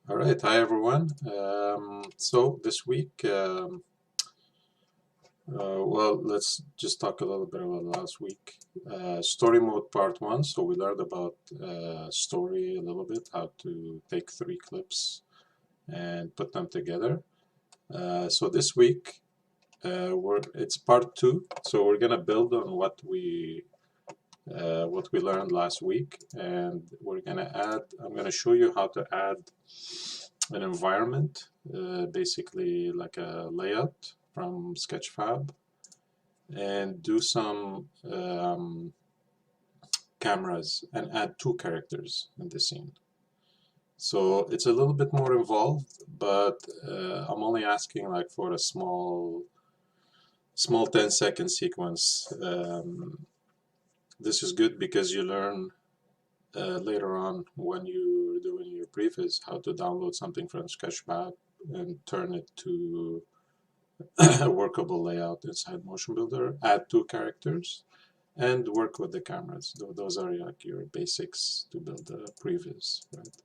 All right, hi everyone. So this week, well, let's just talk a little bit about last week. Story mode part one. So we learned about story a little bit, how to take 3 clips and put them together. So this week, it's part two. So we're gonna build on what we learned last week, and we're gonna add. I'm gonna show you how to add an environment, basically like a layout from Sketchfab, and do some cameras and add 2 characters in the scene. So it's a little bit more involved, but I'm only asking like for a small 10-second sequence. This is good because you learn later on when you're doing your previs how to download something from Sketchfab and turn it to a workable layout inside Motionbuilder, add 2 characters, and work with the cameras. Those are like your basics to build a previs, right?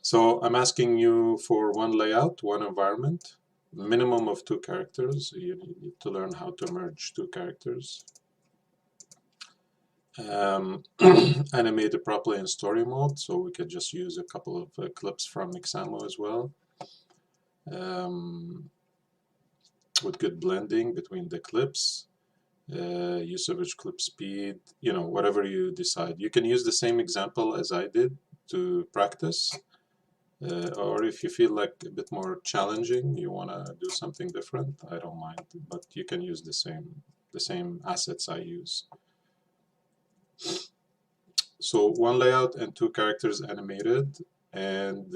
So I'm asking you for one layout, one environment, minimum of 2 characters. You need to learn how to merge 2 characters. Animate it properly in story mode, so we could just use a couple of clips from Mixamo as well. With good blending between the clips, use of each clip speed, whatever you decide. You can use the same example as I did to practice, or if you feel like a bit more challenging, you want to do something different, I don't mind, but you can use the same assets I use. So one layout and 2 characters animated, and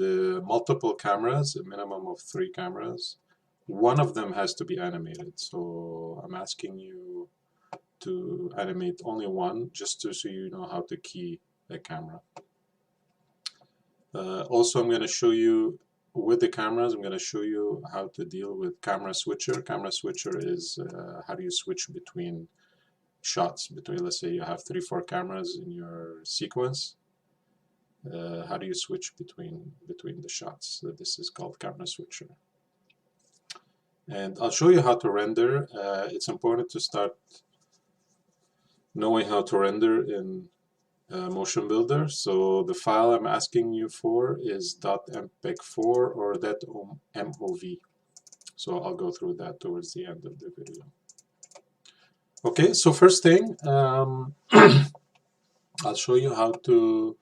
multiple cameras, a minimum of 3 cameras. One of them has to be animated, so I'm asking you to animate only one, just so you know how to key a camera. Also, I'm going to show you, with the cameras, I'm going to show you how to deal with camera switcher. Camera switcher is how do you switch between shots, between, let's say you have 3-4 cameras in your sequence. How do you switch between the shots? So this is called camera switcher. And I'll show you how to render. It's important to start knowing how to render in Motionbuilder. So the file I'm asking you for is .mpeg4 or .mov. So I'll go through that towards the end of the video. Okay, so first thing, I'll show you how to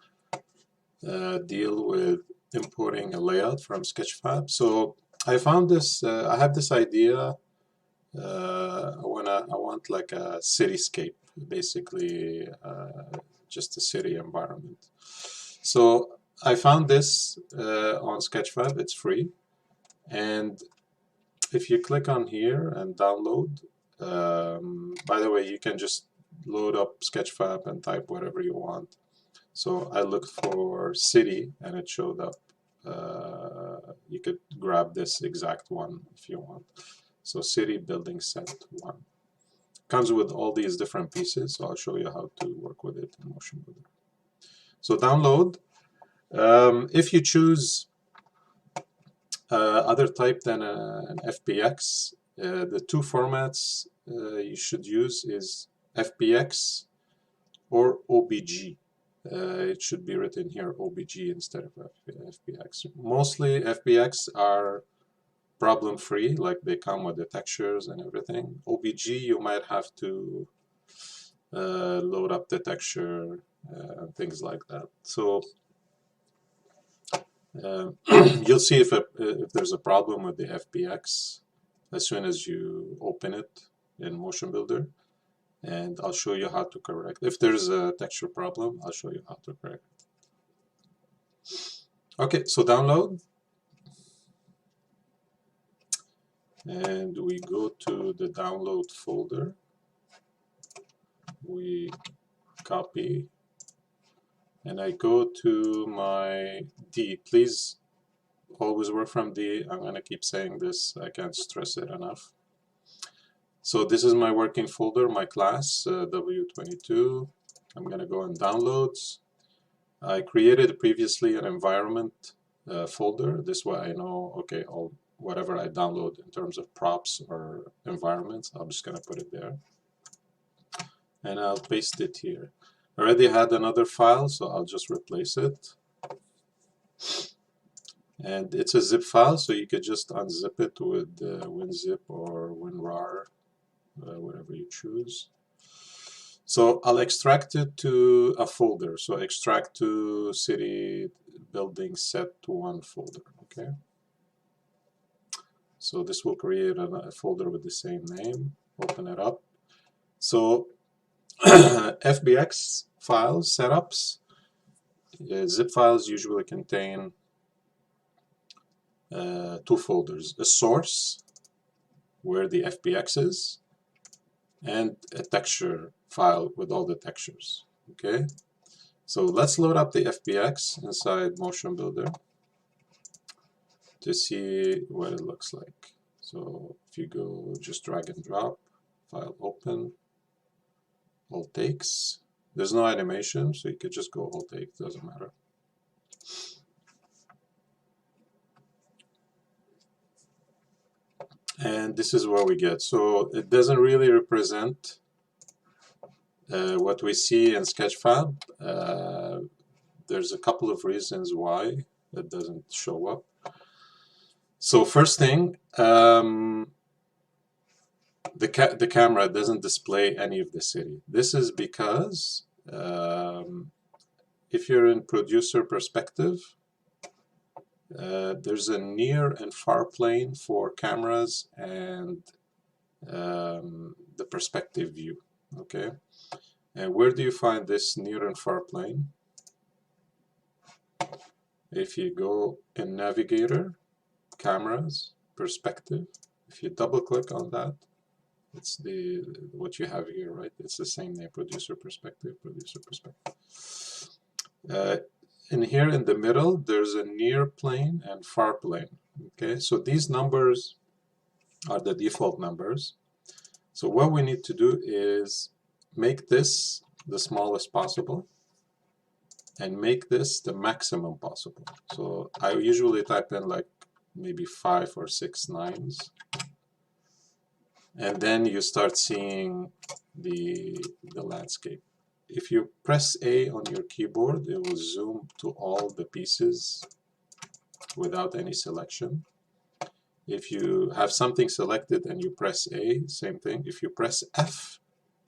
deal with importing a layout from Sketchfab. So I found this, I have this idea. I want like a cityscape, basically just a city environment. So I found this on Sketchfab, it's free. And if you click on here and download, by the way, you can just load up Sketchfab and type whatever you want. So I looked for city and it showed up. You could grab this exact one if you want. So city building set 1. Comes with all these different pieces, so I'll show you how to work with it in Motionbuilder. So download. If you choose other type than an FBX, the 2 formats you should use is FBX or OBG. It should be written here OBG instead of FBX. Mostly FBX are problem-free, like they come with the textures and everything. OBG, you might have to load up the texture and things like that. So you'll see if there's a problem with the FBX as soon as you open it in Motionbuilder, and I'll show you how to correct. If there's a texture problem, I'll show you how to correct it. Okay, so download. And we go to the download folder. We copy. And I go to my D. Please always work from D. I'm going to keep saying this. I can't stress it enough. So this is my working folder, my class, W22. I'm going to go in Downloads. I created previously an environment folder. This way I know, okay, whatever I download in terms of props or environments, I'm just going to put it there. And I'll paste it here. I already had another file, so I'll just replace it. And it's a zip file, so you could just unzip it with WinZip or WinRAR, whatever you choose. So I'll extract it to a folder. So extract to city building set to one folder. Okay. So this will create a folder with the same name. Open it up. So FBX files, setups, zip files usually contain two folders: a source, where the FBX is, and a texture file with all the textures. Okay, so let's load up the FBX inside Motionbuilder to see what it looks like. So if you go just drag and drop, file open, all takes. There's no animation, so you could just go all take, doesn't matter. And this is what we get. So it doesn't really represent what we see in Sketchfab. There's a couple of reasons why it doesn't show up. So first thing, the camera doesn't display any of the city. This is because if you're in producer perspective, there's a near and far plane for cameras and the perspective view. Okay, and where do you find this near and far plane? If you go in Navigator, Cameras, Perspective, if you double click on that, it's what you have here, right? It's the same name, Producer Perspective, Producer Perspective. And here in the middle, there's a near plane and far plane. Okay, so these numbers are the default numbers. So what we need to do is make this the smallest possible and make this the maximum possible. So I usually type in like maybe 5 or 6 nines, and then you start seeing the landscape. If you press A on your keyboard, it will zoom to all the pieces without any selection. If you have something selected and you press A, same thing. If you press F,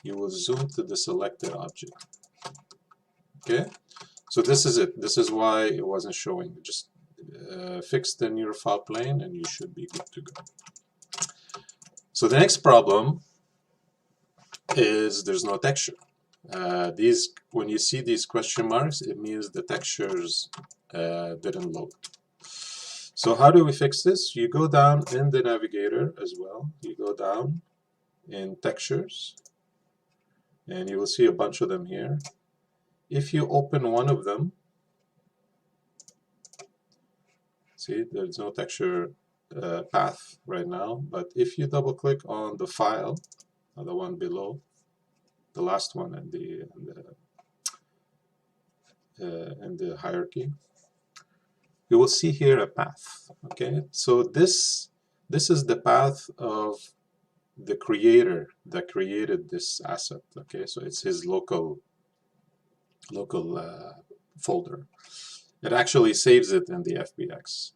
you will zoom to the selected object. Okay, so this is it. This is why it wasn't showing. Just fix the near far plane and you should be good to go. So the next problem is there's no texture. When you see these question marks, it means the textures didn't load. So how do we fix this? You go down in the navigator as well. You go down in textures, and you will see a bunch of them here. If you open one of them, see, there's no texture path right now, but if you double click on the file, the one below, the last one in the hierarchy, you will see here a path. Okay, so this is the path of the creator that created this asset. Okay, so it's his local folder. It actually saves it in the FBX.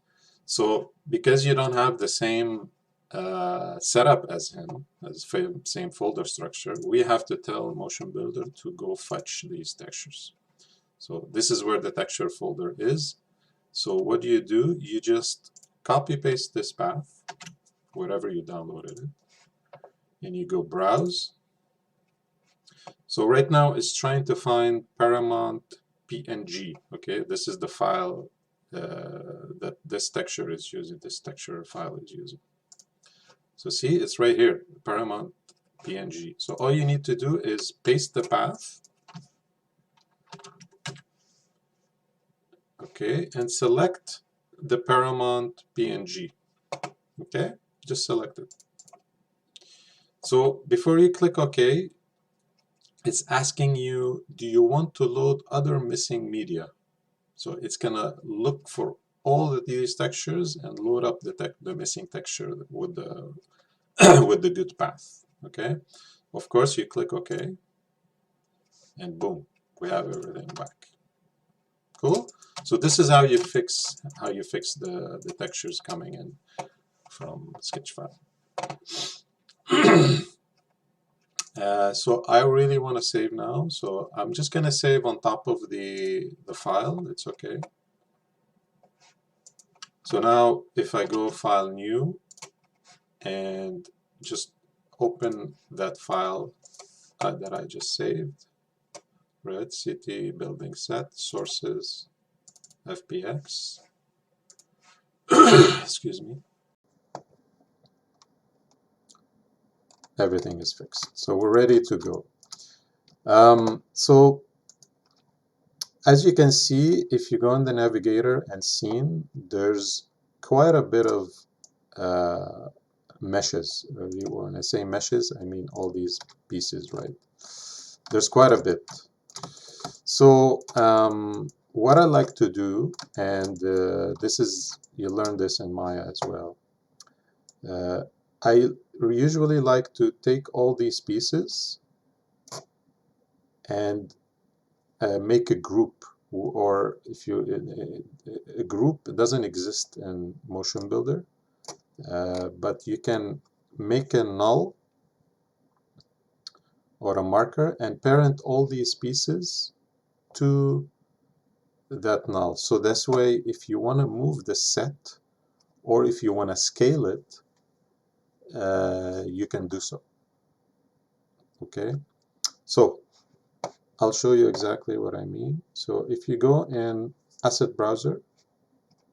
So because you don't have the same setup as him, as same folder structure, we have to tell Motionbuilder to go fetch these textures. So this is where the texture folder is. So what do? You just copy paste this path, wherever you downloaded it, and you go browse. So right now it's trying to find Paramount PNG. Okay, this is the file that this texture is using, this texture file is using. So see, it's right here, Paramount PNG. So all you need to do is paste the path, okay, and select the Paramount PNG. Okay, just select it. So before you click OK, it's asking you, do you want to load other missing media? So it's gonna look for all of these textures and load up the missing texture with the with the good path. Okay, of course you click OK, and boom, we have everything back. Cool. So this is how you fix the textures coming in from Sketchfab. So I really want to save now, so I'm just going to save on top of the file. It's okay. So now if I go File, New, and just open that file that I just saved, right? City, building set, sources, FBX. Excuse me. Everything is fixed. So we're ready to go. So as you can see, if you go in the navigator and scene, there's quite a bit of meshes. When I say meshes, I mean all these pieces, right? There's quite a bit. So what I like to do, and this is, you learn this in Maya as well, I usually like to take all these pieces and make a group, or if you, a group doesn't exist in Motionbuilder, but you can make a null or a marker and parent all these pieces to that null. So this way, if you want to move the set or if you want to scale it, you can do so. Okay, so I'll show you exactly what I mean. So if you go in Asset Browser,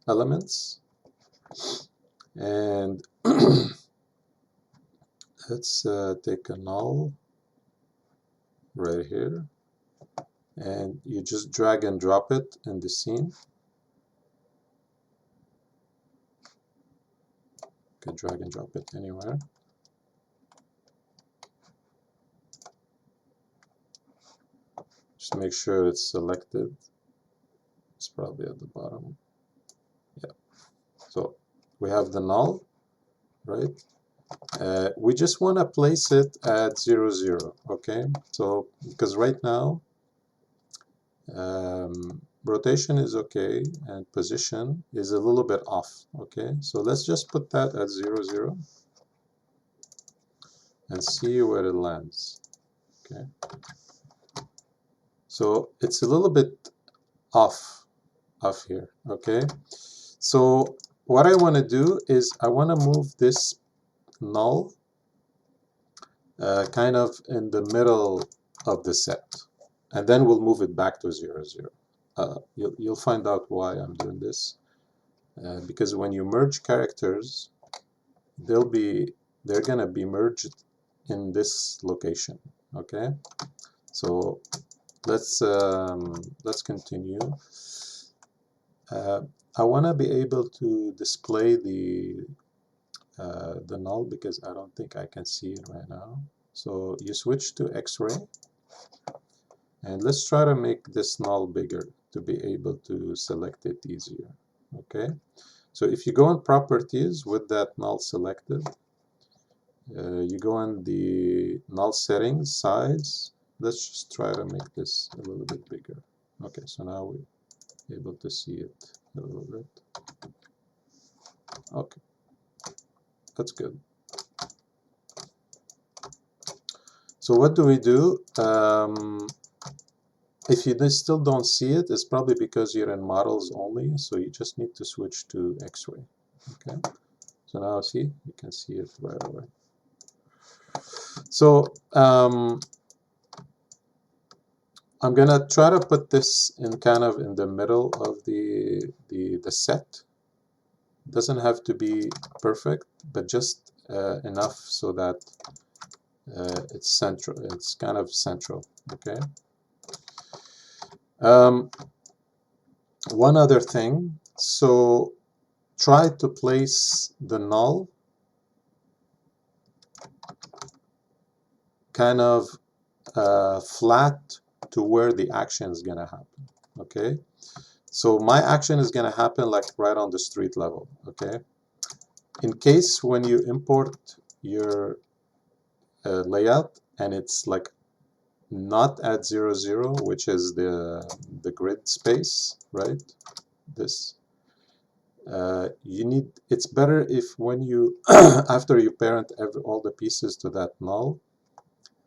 Elements, and let's take a null right here, and you just drag and drop it in the scene. You can drag and drop it anywhere. Just make sure it's selected. It's probably at the bottom. Yeah. So we have the null, right? We just want to place it at 0, 0, okay? So, because right now, rotation is okay, and position is a little bit off, okay? So let's just put that at 0, 0, and see where it lands, okay? So it's a little bit off here, okay? So what I want to do is I want to move this null kind of in the middle of the set, and then we'll move it back to 0, 0. You'll find out why I'm doing this, because when you merge characters, they're gonna be merged in this location. Okay, so let's continue. I want to be able to display the null because I don't think I can see it right now. So you switch to X-ray, and let's try to make this null bigger to be able to select it easier. Okay, so if you go in properties with that null selected, you go in the null settings, size. Let's just try to make this a little bit bigger. Okay, so now we're able to see it a little bit. Okay, that's good. So what do we do? If you still don't see it, it's probably because you're in models only, so you just need to switch to X-ray. Okay, so now see, you can see it right away. So I'm gonna try to put this in kind of in the middle of the set. It doesn't have to be perfect, but just enough so that it's central. It's kind of central. Okay. One other thing. So try to place the null kind of flat to where the action is gonna happen. Okay. So my action is going to happen like right on the street level, okay? In case when you import your layout and it's like not at 0, 0, which is the grid space, right? This. You need, it's better if when you, after you parent all the pieces to that null,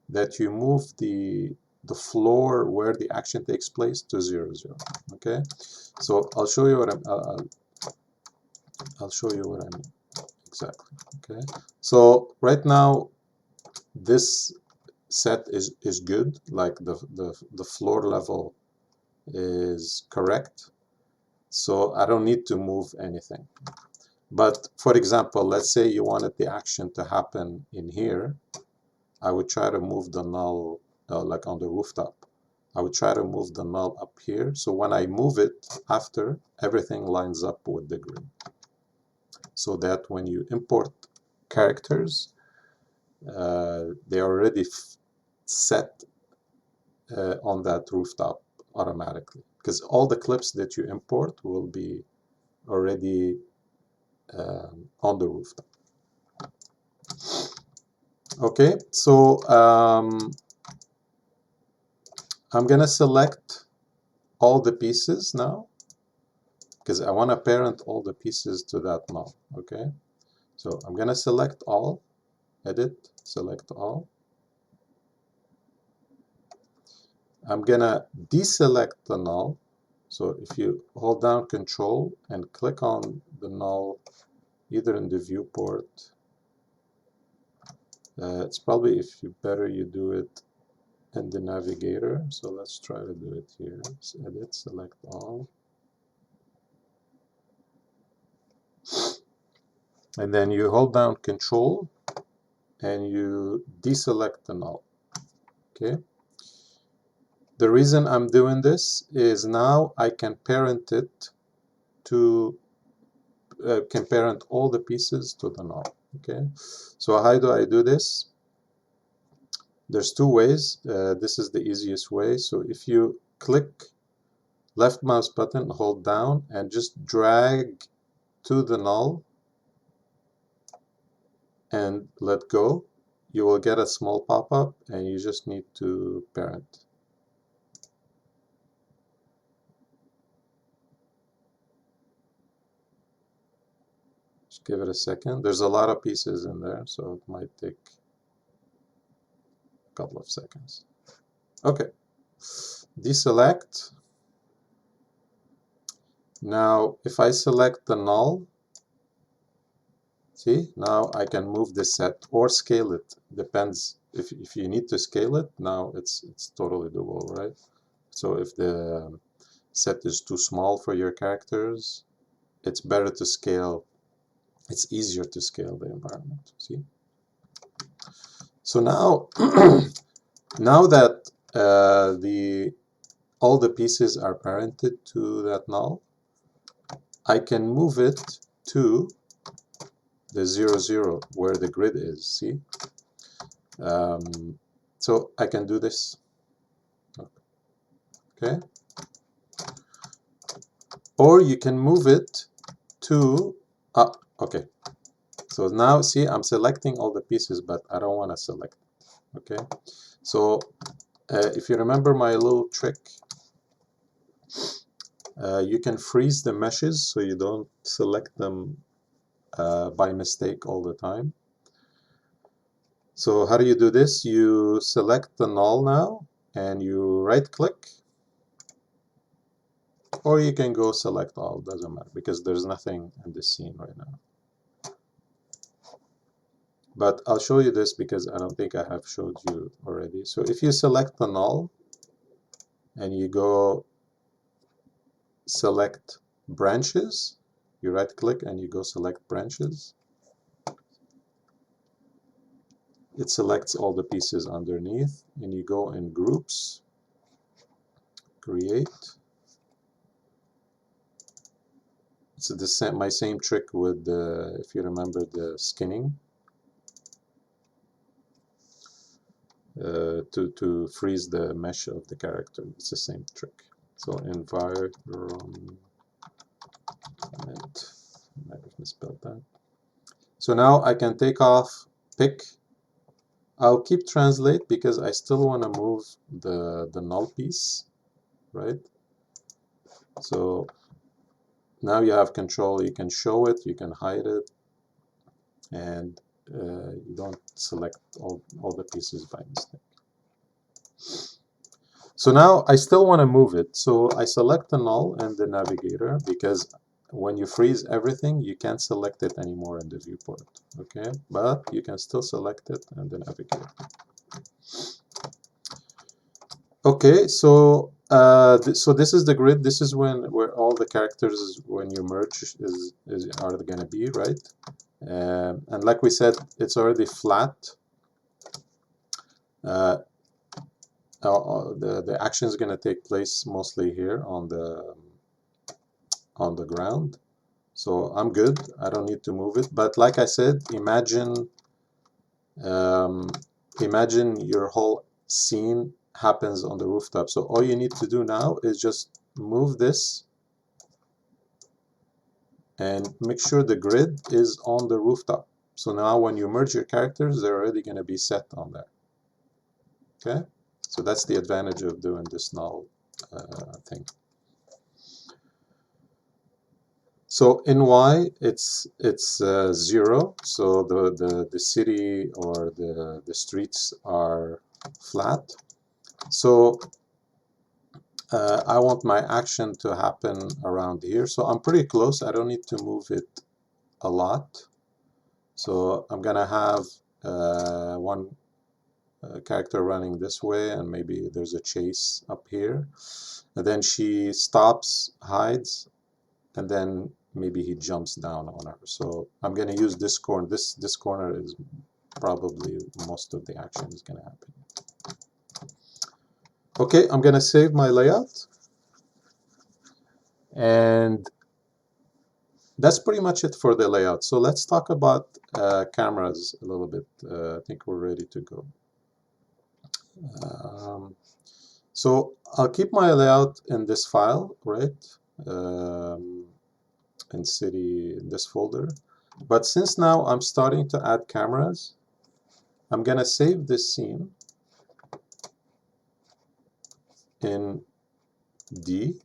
that you move the floor where the action takes place to 0, 0. Okay, so I'll show you what I'll show you what I mean exactly. Okay, so right now this set is good, like the floor level is correct, so I don't need to move anything. But for example, let's say you wanted the action to happen in here. I would try to move the null like on the rooftop. I would try to move the null up here. So when I move it after, everything lines up with the grid. So that when you import characters, they are already set on that rooftop automatically. Because all the clips that you import will be already on the rooftop. Okay, so I'm gonna select all the pieces now because I want to parent all the pieces to that null. Okay, so I'm gonna select all, edit, select all. I'm gonna deselect the null. So if you hold down Control and click on the null, either in the viewport, it's probably better you do it in the navigator. So let's try to do it here. So edit, select all. And then you hold down Control and you deselect the null. Okay. The reason I'm doing this is now I can parent it to can parent all the pieces to the null. Okay. So how do I do this? There's two ways. This is the easiest way. So if you click left mouse button, hold down, and just drag to the null and let go, you will get a small pop-up and you just need to parent. Just give it a second. There's a lot of pieces in there, so it might take a couple of seconds. Okay, deselect. Now, if I select the null, see, now I can move the set or scale it. Depends if you need to scale it. Now it's totally doable, right? So if the set is too small for your characters, it's better to scale. It's easier to scale the environment. See. So now, now that all the pieces are parented to that null, I can move it to the 0, 0 where the grid is. See. So I can do this. Okay. Or you can move it to, okay. So now see, I'm selecting all the pieces, but I don't want to select. Okay. So if you remember my little trick, you can freeze the meshes so you don't select them by mistake all the time. So how do you do this? You select the null now and you right click, or you can go select all, doesn't matter because there's nothing in the scene right now. But I'll show you this because I don't think I have showed you already. So if you select the null and you go select branches, you right click and you go select branches, it selects all the pieces underneath, and you go in groups, create. It's the same, my same trick with the, if you remember the skinning, to freeze the mesh of the character. It's the same trick. So environment, I might have misspelled that. So now I can take off pick. I'll keep translate because I still want to move the null piece, right? So now you have control. You can show it, you can hide it, and you don't select all the pieces by mistake. So now I still want to move it. So I select the null in the navigator because when you freeze everything, you can't select it anymore in the viewport. Okay, but you can still select it in the navigator. Okay, so so this is the grid. This is where all the characters, when you merge, are going to be, right? And like we said, it's already flat. The action is going to take place mostly here on the ground. So I'm good. I don't need to move it. But like I said, imagine your whole scene happens on the rooftop. So all you need to do now is just move this and make sure the grid is on the rooftop. So now when you merge your characters, they're already going to be set on there. Okay? So that's the advantage of doing this null thing. So in Y, it's 0. So the city or the streets are flat. So I want my action to happen around here. So I'm pretty close. I don't need to move it a lot. So I'm gonna have one character running this way, and maybe there's a chase up here. And then she stops, hides, and then maybe he jumps down on her. So I'm going to use this corner. This corner is probably most of the action is going to happen. Okay, I'm going to save my layout. And that's pretty much it for the layout. So let's talk about cameras a little bit. I think we're ready to go. So I'll keep my layout in this file, right? In city, in this folder. But since now I'm starting to add cameras, I'm going to save this scene in D,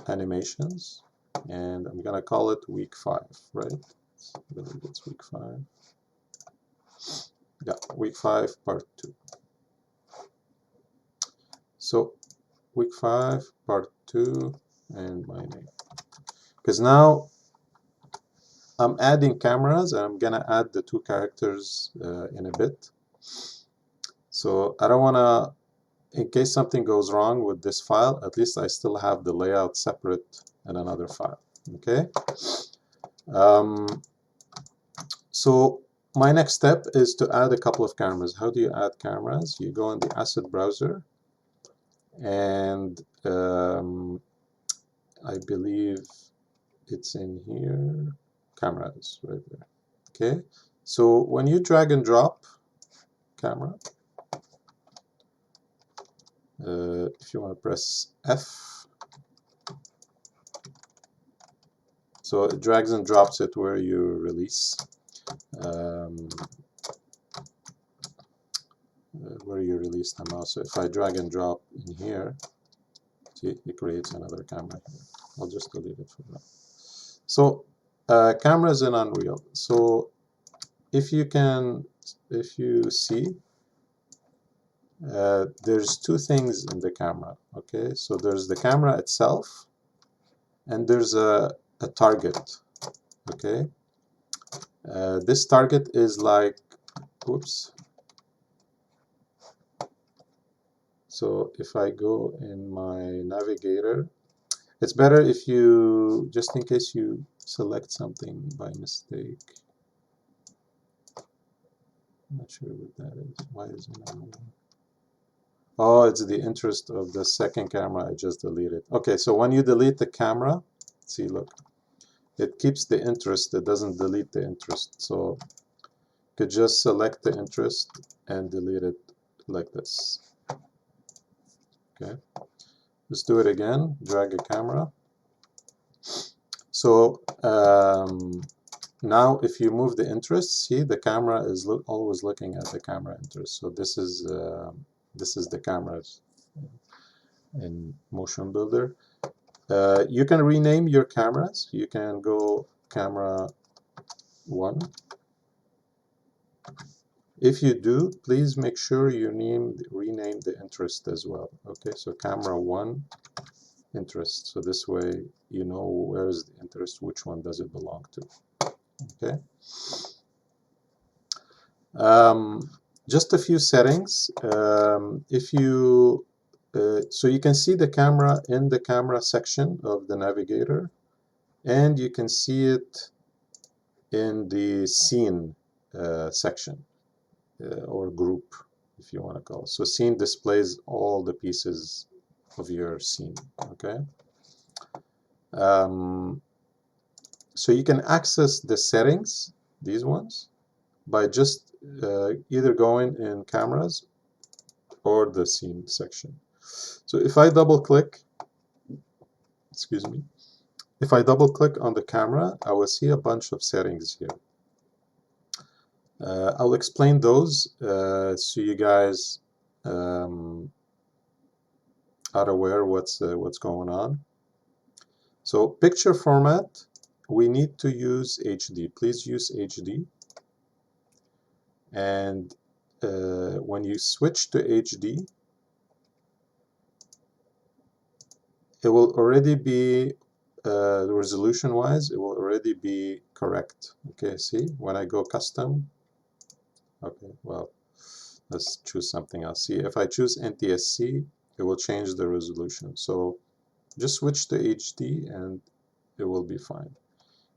animations, and I'm going to call it week 5, right? I believe it's week 5. Yeah, week 5, part 2. So week 5, part 2, and my name. Because now I'm adding cameras, and I'm going to add the 2 characters in a bit. So I don't want to, in case something goes wrong with this file, at least I still have the layout separate in another file. Okay. So my next step is to add a couple of cameras. How do you add cameras? You go in the asset browser, and I believe it's in here, cameras right there. Okay. So when you drag and drop camera, if you want to press F, so it drags and drops it where you release. Where you release the mouse. So if I drag and drop in here, see, it creates another camera here. I'll just delete it for now. So cameras in Unreal. So if you see, there's 2 things in the camera. Okay, so there's the camera itself, and there's a target. Okay, this target is like, whoops. So if I go in my navigator, it's better if you, just in case you select something by mistake. I'm not sure what that is. Why is it not moving? Oh, it's the interest of the second camera I just deleted. Okay, so when you delete the camera, see, look, it keeps the interest. It doesn't delete the interest. So you could just select the interest and delete it like this. Okay. Let's do it again. Drag a camera. So now if you move the interest, see the camera is always looking at the camera interest. So this is the cameras in Motionbuilder. You can rename your cameras. You can go camera 1. If you do, please make sure you rename the interest as well. Okay, so camera 1 interest. So this way you know where is the interest, which one does it belong to. Okay. Just a few settings. If you so you can see the camera in the camera section of the navigator, and you can see it in the scene section or group, if you want to call it. So scene displays all the pieces of your scene. Okay. So you can access the settings, these ones, by just either going in cameras or the scene section. So if I double click, excuse me, if I double click on the camera, I will see a bunch of settings here. I'll explain those so you guys are aware what's going on. So picture format, we need to use HD. Please use HD. And when you switch to HD, it will already be resolution wise, it will already be correct. Okay, see, when I go custom, okay, well, let's choose something else. See, if I choose NTSC, it will change the resolution. So just switch to HD and it will be fine.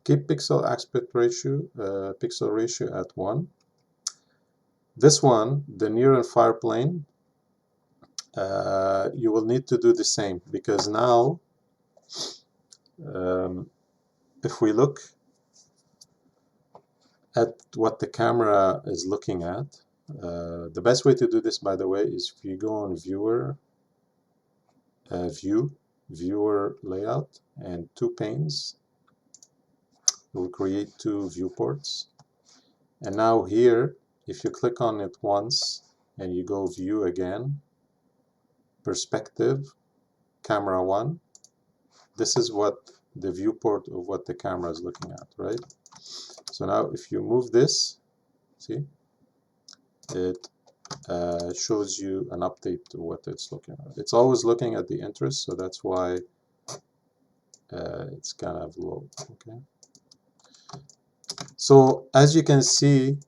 Keep pixel aspect ratio, pixel ratio at 1. This one, the near and far plane, you will need to do the same, because now if we look at what the camera is looking at, the best way to do this, by the way, is if you go on viewer, viewer layout, and 2 panes, it will create 2 viewports. And now here, if you click on it once and you go view again, perspective, camera 1, this is what the viewport of what the camera is looking at, right? So now if you move this, see, it shows you an update to what it's looking at. It's always looking at the interest, so that's why it's kind of low. Okay. So as you can see,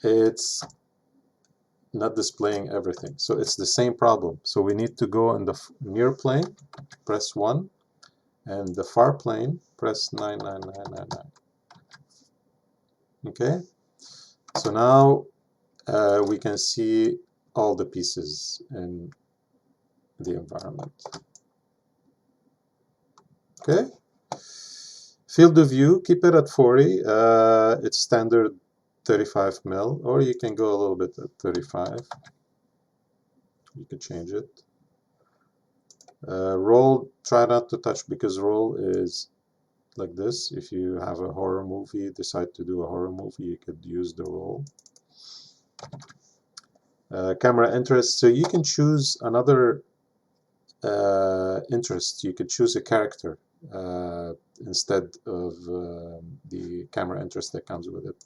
it's not displaying everything. So it's the same problem. So we need to go in the near plane, press 1, and the far plane, press 99999. Okay. So now we can see all the pieces in the environment. Okay. Field of view, keep it at 40. It's standard 35 mil, or you can go a little bit at 35. You could change it. Roll, try not to touch, because roll is like this. If you have a horror movie, decide to do a horror movie, you could use the roll. Camera interest, so you can choose another interest. You could choose a character instead of the camera interest that comes with it.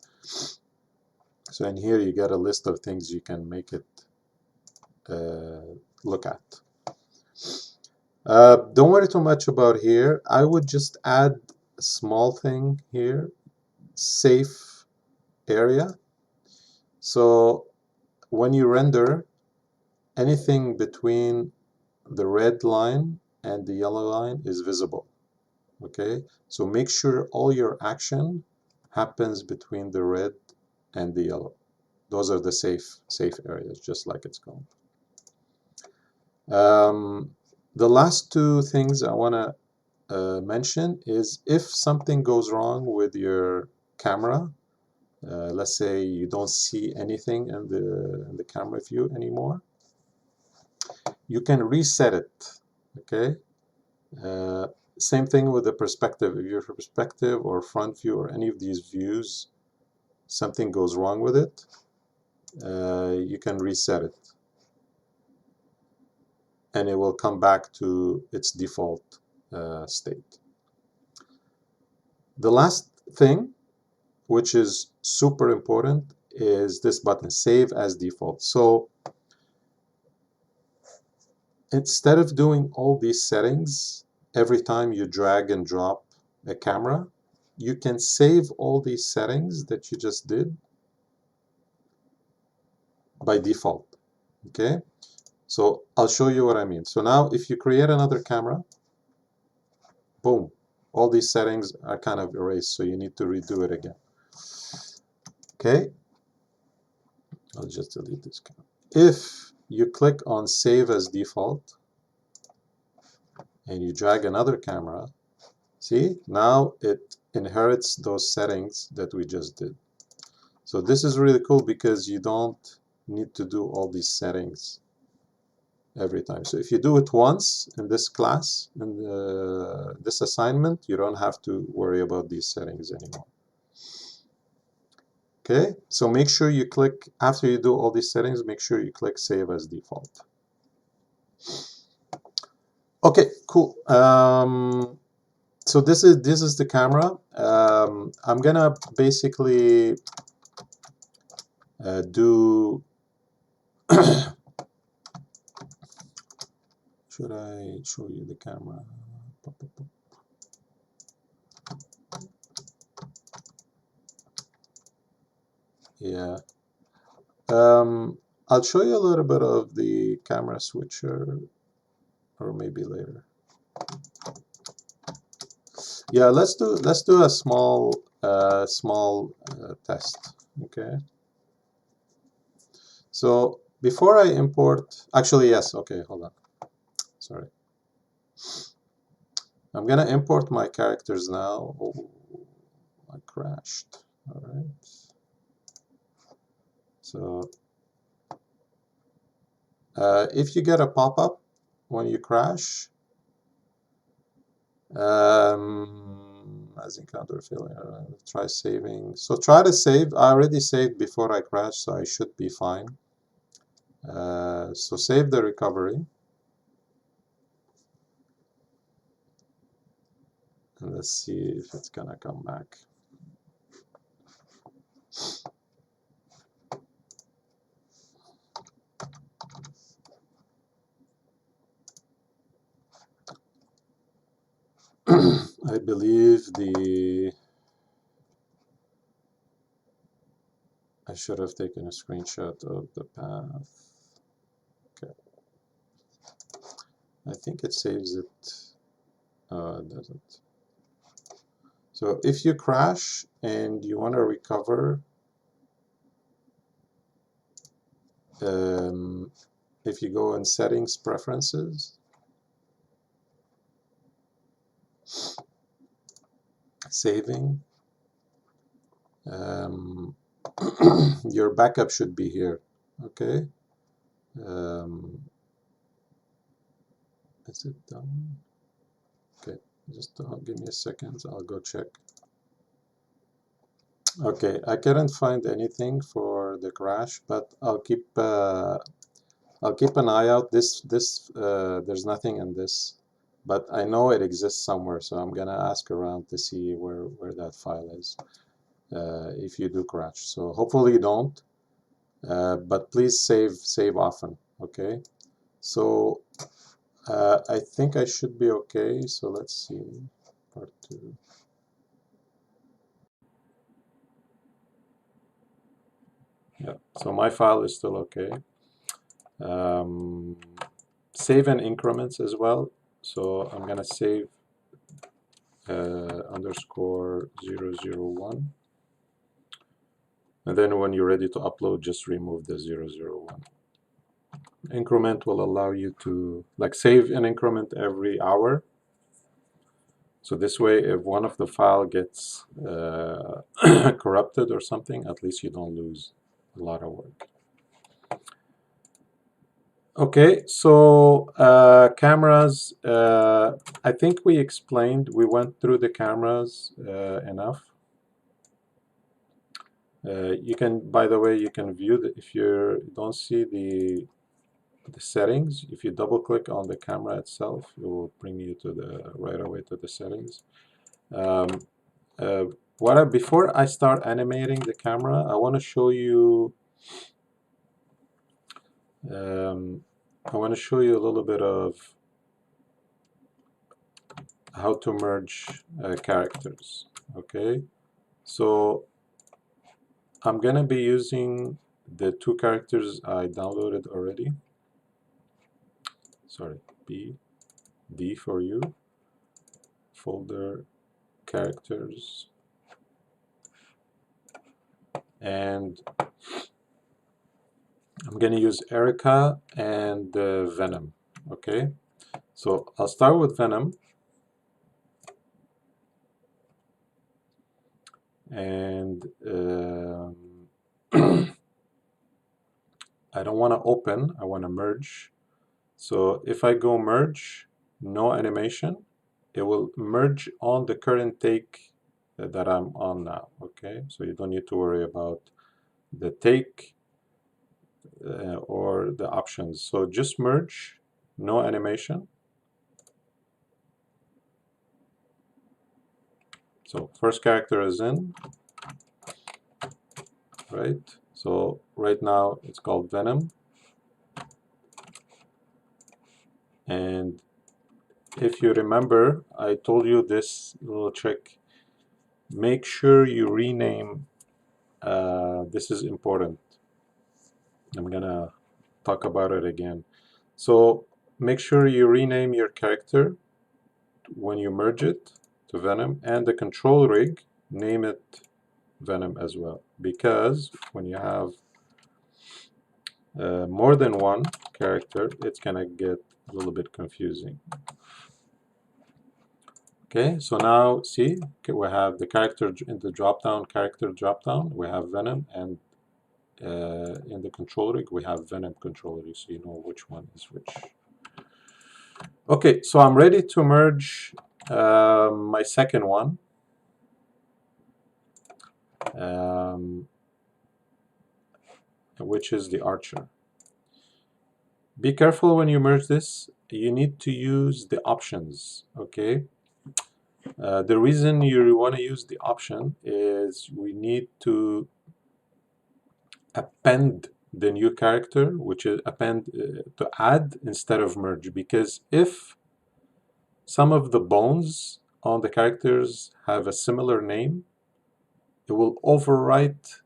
So in here you get a list of things you can make it look at. Don't worry too much about here. I would just add a small thing here, safe area. So when you render, anything between the red line and the yellow line is visible. Okay, so make sure all your action happens between the red and the yellow. Those are the safe areas, just like it's called. The last 2 things I want to mention is if something goes wrong with your camera, let's say you don't see anything in the camera view anymore, you can reset it, okay? Same thing with the perspective. If your perspective or front view or any of these views, something goes wrong with it, you can reset it and it will come back to its default state. The last thing, which is super important, is this button, Save as Default. So instead of doing all these settings every time you drag and drop a camera, you can save all these settings that you just did by default, okay? So I'll show you what I mean. So now if you create another camera, boom, all these settings are kind of erased, so you need to redo it again. Okay, I'll just delete this camera. If you click on Save as Default and you drag another camera, see, now it inherits those settings that we just did. So this is really cool because you don't need to do all these settings every time. So if you do it once in this class, in this assignment, you don't have to worry about these settings anymore. Okay, so make sure you click, after you do all these settings, make sure you click Save as Default. Okay, cool. So this is the camera. I'm gonna basically do should I show you the camera? Yeah. I'll show you a little bit of the camera switcher, or maybe later. Yeah, let's do a small test. Okay. So before I import, actually yes. Okay, hold on. Sorry. I'm gonna import my characters now. Oh, I crashed. All right. So if you get a pop-up when you crash, as encounter failure, try saving. So try to save. I already saved before I crashed, so I should be fine. So save the recovery. And let's see if it's gonna come back. I believe I should have taken a screenshot of the path. Okay. I think it saves it. It doesn't. So if you crash and you want to recover, if you go in Settings, Preferences, Saving, your backup should be here. Okay. Is it done? Okay, just give me a second. I'll go check. Okay, I couldn't find anything for the crash, but I'll keep an eye out. There's nothing in this, but I know it exists somewhere, so I'm gonna ask around to see where that file is. If you do crash, so hopefully you don't, but please save often. Okay, so I think I should be okay. So let's see, part 2. Yeah, so my file is still okay. Save in increments as well. So I'm gonna save underscore 001. And then when you're ready to upload, just remove the 001. Increment will allow you to like save an increment every hour. So this way, if one of the file gets corrupted or something, at least you don't lose a lot of work. Okay, so cameras, I think we went through the cameras enough. You can, by the way, you can view if you don't see the settings, if you double click on the camera itself, it will bring you to right away to the settings. Before I start animating the camera, I want to show you a little bit of how to merge characters. Okay, so I'm gonna be using the two characters I downloaded already. Sorry, D for you, folder characters, and I'm gonna use Erica and Venom. Okay, so I'll start with Venom. And I don't want to open, I want to merge. So if I go merge, no animation, it will merge on the current take that I'm on now. Okay, so you don't need to worry about the take or the options. So just merge, no animation. So first character is in, right? So right now it's called Venom. And if you remember, I told you this little trick. Make sure you rename, this is important. I'm gonna talk about it again. So make sure you rename your character when you merge it to Venom, and the control rig, name it Venom as well. Because when you have more than one character, it's gonna get a little bit confusing. Okay, so now see, okay, we have the character in the character drop-down, we have Venom, and in the control rig, we have Venom control rig, so you know which one is which. Okay, so I'm ready to merge my second one. Which is the archer. Be careful when you merge this. You need to use the options, okay? The reason you want to use the option is we need to append the new character, which is to add instead of merge, because if some of the bones on the characters have a similar name, it will overwrite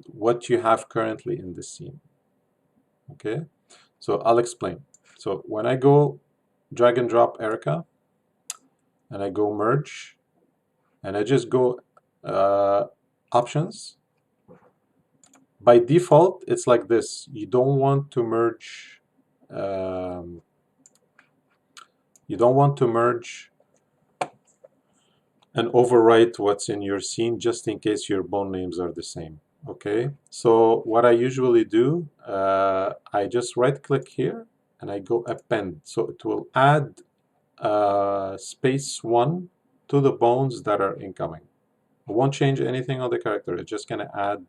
what you have currently in the scene. Okay, so I'll explain. So when I go drag and drop Erica, and I go merge, and I just go options, by default, it's like this. You don't want to merge, and overwrite what's in your scene just in case your bone names are the same. Okay, so what I usually do, I just right click here and I go append. So it will add space 1 to the bones that are incoming. It won't change anything on the character. It's just going to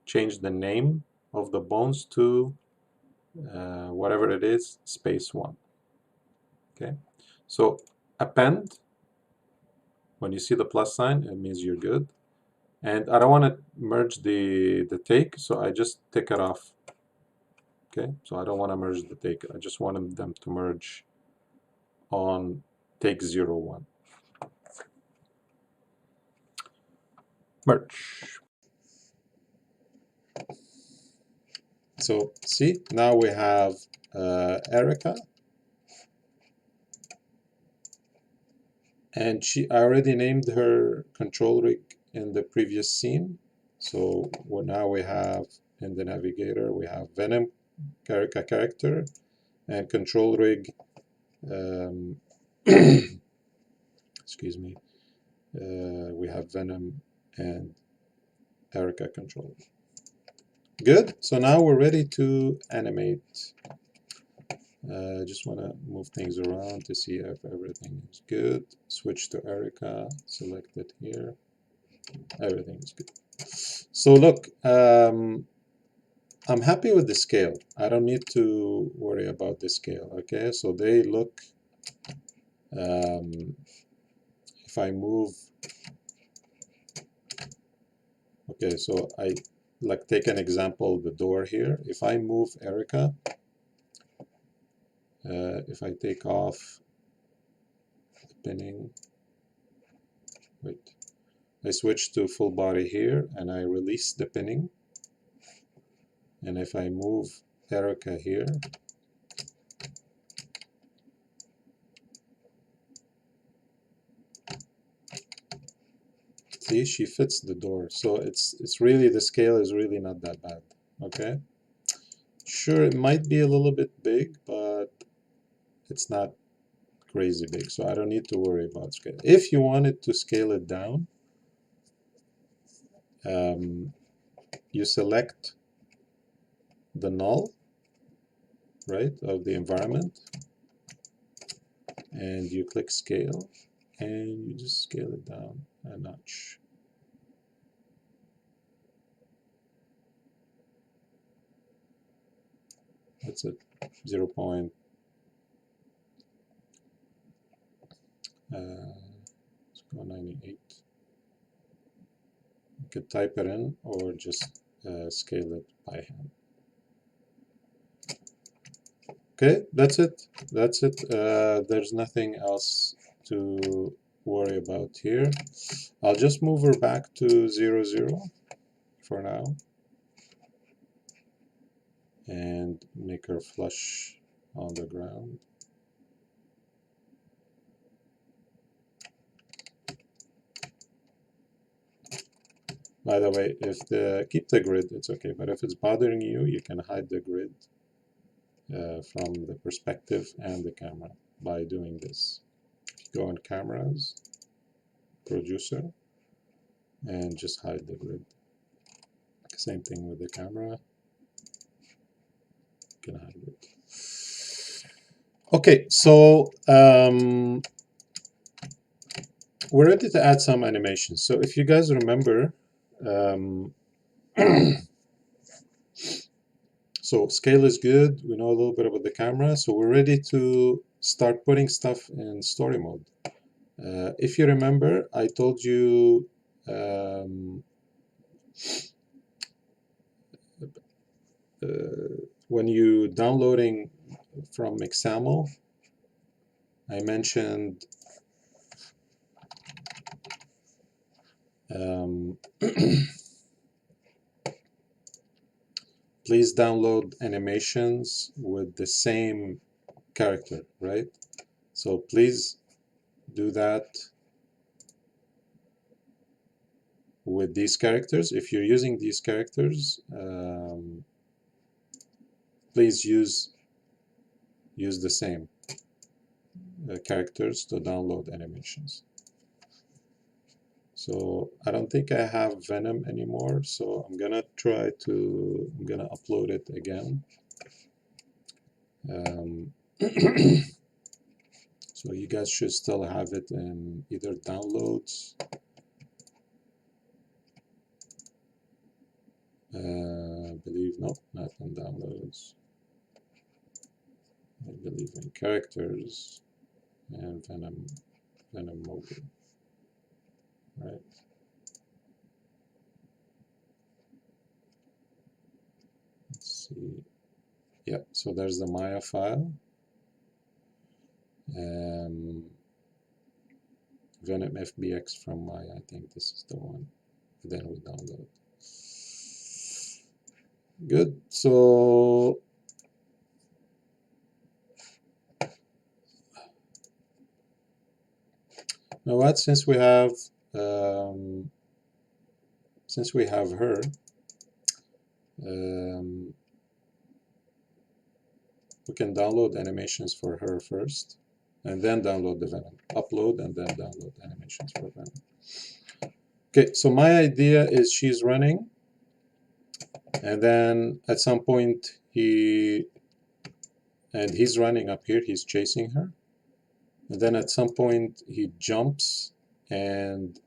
change the name of the bones to whatever it is, space 1. Okay, so append. When you see the plus sign, it means you're good. And I don't want to merge the take, so I just take it off. Okay, so I don't want to merge the take. I just want them to merge on take 01. Merge. So see, now we have Erica, and I already named her control rig in the previous scene. So now we have in the navigator, we have Venom Erica character and control rig. excuse me, we have Venom and Erica control. Good. So now we're ready to animate. Just want to move things around to see if everything is good. Switch to Erica. Select it here. Everything is good. So look, I'm happy with the scale. I don't need to worry about the scale. Okay, so they look. If I move. Okay, so I like take an example, the door here. If I move Erica, if I take off the pinning, wait, I switch to full body here and I release the pinning. And if I move Erica here, see, she fits the door. So it's really, the scale is really not that bad. Okay. Sure, it might be a little bit big, but it's not crazy big. So I don't need to worry about scale. If you wanted to scale it down, you select the null, right, of the environment, and you click scale, and you just scale it down a notch. That's it, 0. Let's go 98. You could type it in or just scale it by hand. Okay, that's it. That's it. There's nothing else to worry about here. I'll just move her back to 0, 0 for now and make her flush on the ground. By the way, if keep the grid, it's okay. But if it's bothering you, you can hide the grid from the perspective and the camera by doing this. If you go on cameras, producer, and just hide the grid. Same thing with the camera. You can hide it. Okay, so we're ready to add some animations. So if you guys remember, so scale is good. We know a little bit about the camera. So we're ready to start putting stuff in story mode. If you remember, I told you when you downloading from XAML, I mentioned please download animations with the same character, right? So please do that with these characters. If you're using these characters, please use the same characters to download animations. So I don't think I have Venom anymore, so I'm gonna upload it again. So you guys should still have it in either downloads, I believe, no, not in downloads. I believe in characters and Venom mobile, right? Let's see. Yeah, so there's the Maya file. Venom FBX from Maya, I think this is the one. Then we download. Good. So now what? Since we have her, we can download animations for her first, and then download the Venom. Upload and then download animations for Venom. Okay, so my idea is she's running, and then at some point he's running up here, he's chasing her. And then at some point he jumps and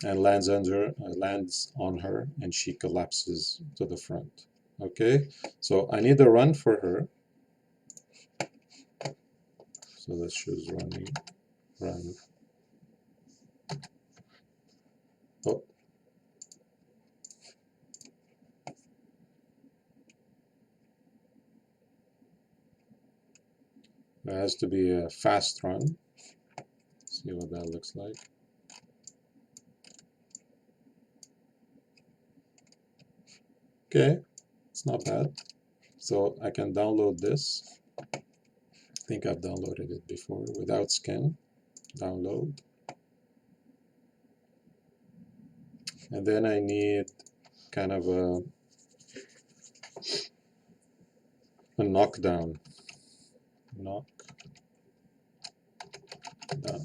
and lands on her, and she collapses to the front. Okay, so I need a run for her. So let's choose running, run. Oh, there has to be a fast run. See what that looks like. Okay, it's not bad. So I can download this. I think I've downloaded it before without skin. Download. And then I need kind of a knockdown. Knock down.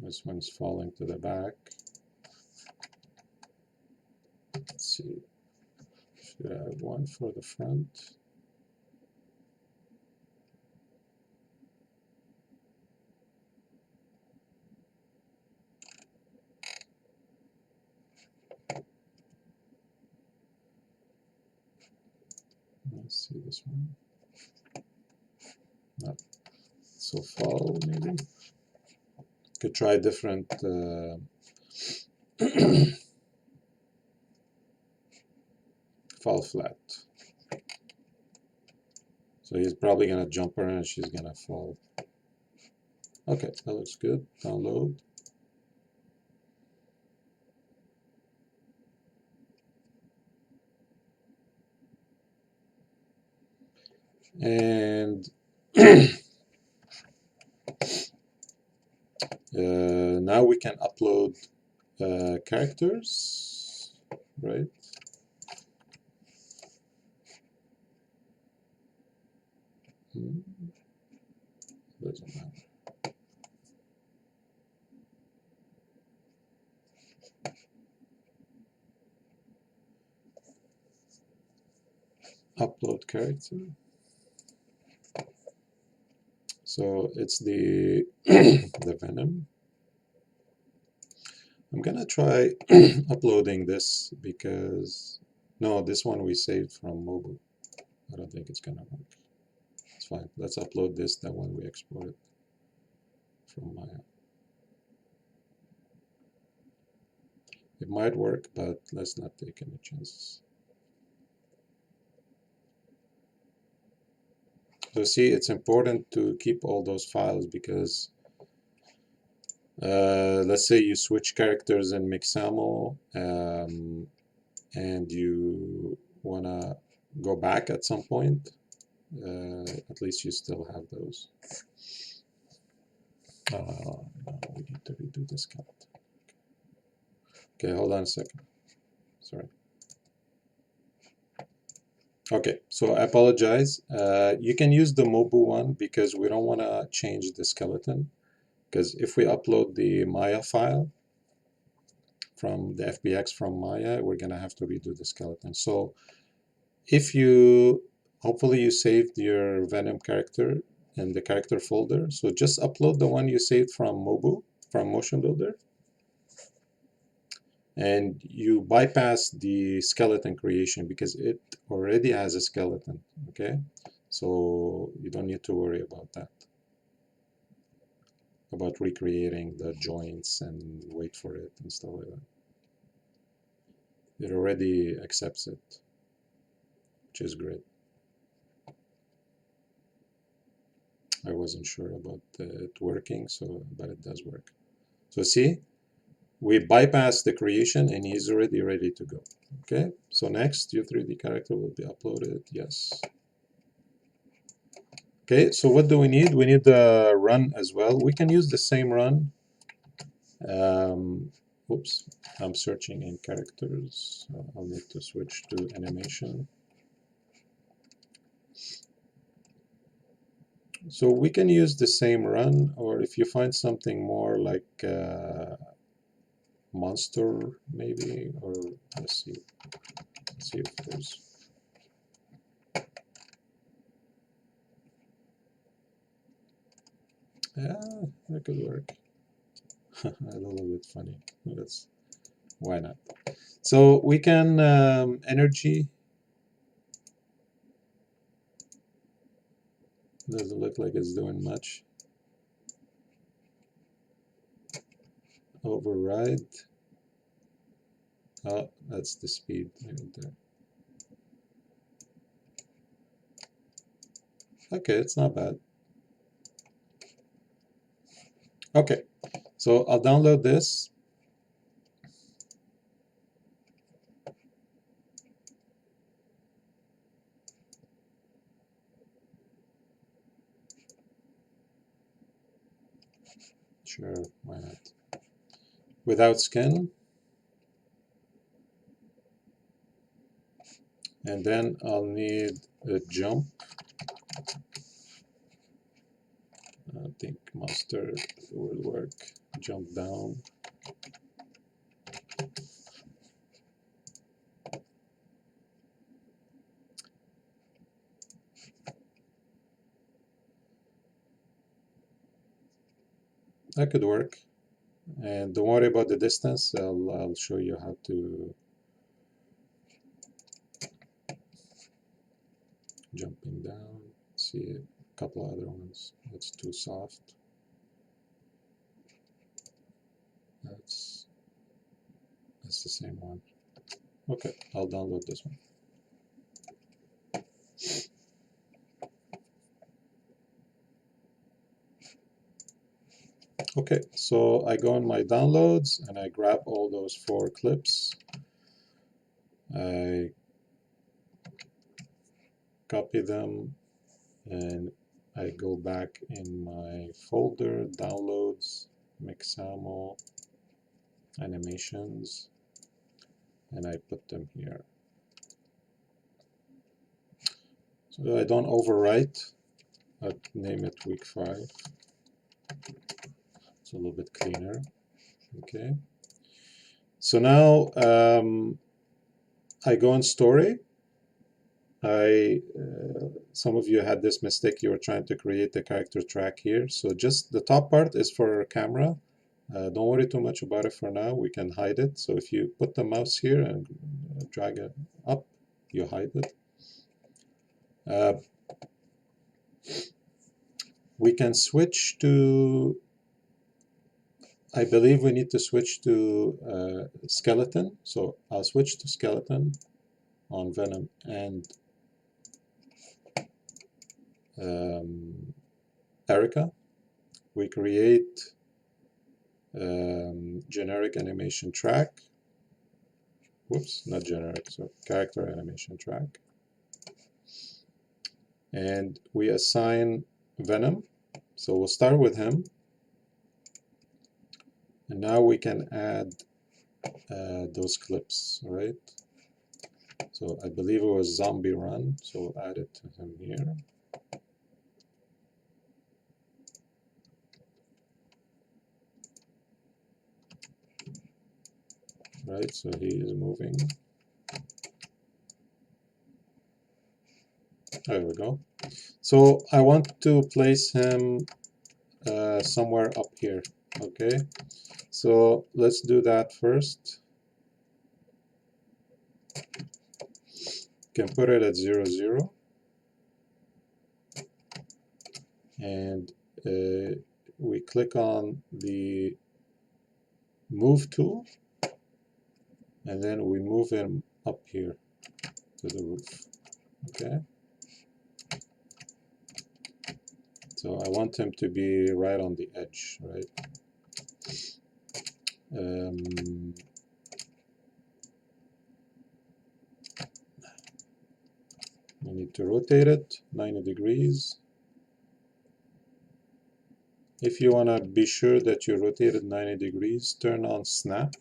This one's falling to the back. Let's see. Should I have one for the front? Let's see this one. No. So fall maybe. Could try different fall flat. So he's probably gonna jump her and she's gonna fall. Okay, that looks good. Download. And now we can upload characters, right? Doesn't matter. Upload character. So it's the the Venom. I'm gonna try uploading this because no, this one we saved from mobile. I don't think it's gonna work. It's fine. Let's upload this, that one we exported from Maya. It might work, but let's not take any chances. So see, it's important to keep all those files because let's say you switch characters in Mixamo and you want to go back at some point, at least you still have those. No, we need to redo this count. Okay, hold on a second. Sorry. Okay, so I apologize. You can use the Mobu one because we don't want to change the skeleton. Because if we upload the Maya file from the FBX from Maya, we're going to have to redo the skeleton. So if you, hopefully you saved your Venom character in the character folder. So just upload the one you saved from Mobu, from Motionbuilder. And you bypass the skeleton creation because it already has a skeleton, okay? So you don't need to worry about that, about recreating the joints and wait for it and stuff like that. It already accepts it, which is great. I wasn't sure about it working, but it does work. So see, we bypassed the creation and he's already ready to go. Okay, so next your 3D character will be uploaded. Yes. Okay, so what do we need? We need the run as well. We can use the same run Um, oops, I'm searching in characters, so I'll need to switch to animation. So we can use the same run, or if you find something more like monster, maybe, or let's see if there's. Yeah, that could work. A little bit funny. That's why not? So we can energy. Doesn't look like it's doing much. Override. Oh, that's the speed right there. Okay, it's not bad. Okay, so I'll download this. Sure, why not? Without skin. And then I'll need a jump. I think mustard will work. Jump down. That could work. And don't worry about the distance. I'll show you how to jumping down. See a couple of other ones. That's too soft. That's the same one. Okay, I'll download this one. Okay, so I go in my downloads and I grab all those 4 clips. I copy them and I go back in my folder, downloads, Mixamo, animations, and I put them here. So I don't overwrite. I'll name it week 5. It's a little bit cleaner. Okay. So now I go in story. Some of you had this mistake. You were trying to create the character track here. So just the top part is for camera. Don't worry too much about it for now. We can hide it. So if you put the mouse here and drag it up, you hide it. We can switch to, I believe we need to switch to skeleton. So I'll switch to skeleton on Venom and Erica. We create generic animation track. Whoops, not generic, so character animation track. And we assign Venom. So we'll start with him. And now we can add those clips, right? So I believe it was Zombie Run, so we'll add it to him here. Right, so he is moving. There we go. So I want to place him somewhere up here, okay? So let's do that first. Can put it at 0, 0. And we click on the move tool, and then we move him up here to the roof, okay? So I want him to be right on the edge, right? We need to rotate it 90 degrees. If you want to be sure that you rotated 90 degrees, turn on snap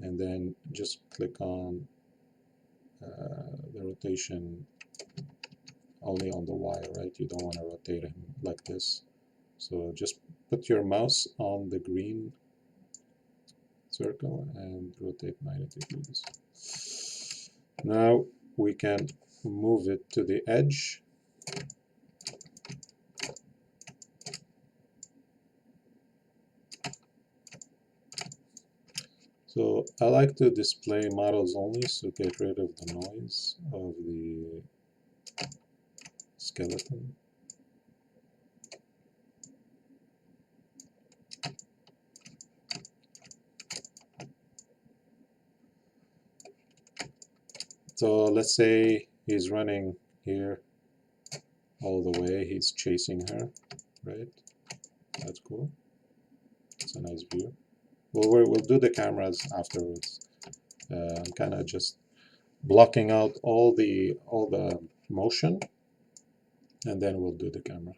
and then just click on the rotation only on the Y, right? You don't want to rotate him like this. So just put your mouse on the green circle and rotate 90 degrees. Now we can move it to the edge. So I like to display models only, so get rid of the noise of the skeleton. So let's say he's running here all the way, he's chasing her, right? That's cool. It's a nice view. We'll do the cameras afterwards. I'm kind of just blocking out all the motion, and then we'll do the camera.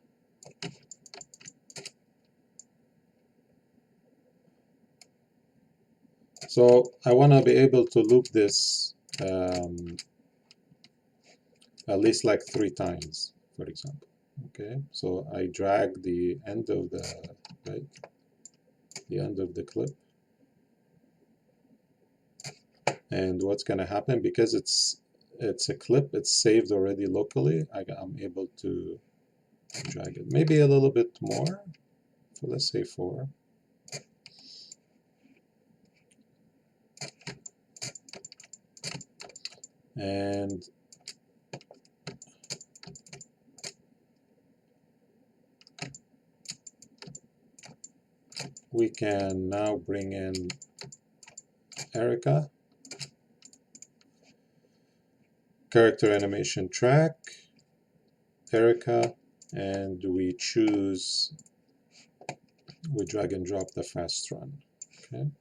So I want to be able to loop this at least like 3 times, for example. Okay, so I drag the end of the clip, and what's going to happen, because it's a clip, it's saved already locally, I'm able to drag it maybe a little bit more. So let's say 4. And we can now bring in Erica, character animation track, Erica, and we drag and drop the fast run. Okay.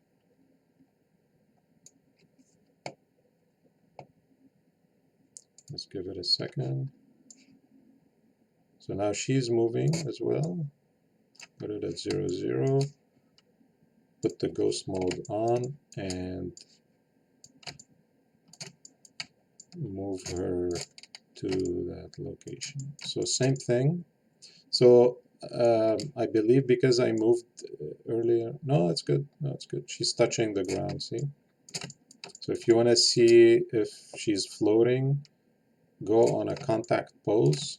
Let's give it a second. So now she's moving as well. Put it at 0, 0. Put the ghost mode on and move her to that location. So same thing. So I believe because I moved earlier. No, it's good. No, it's good. She's touching the ground, see? So if you want to see if she's floating, go on a contact pose,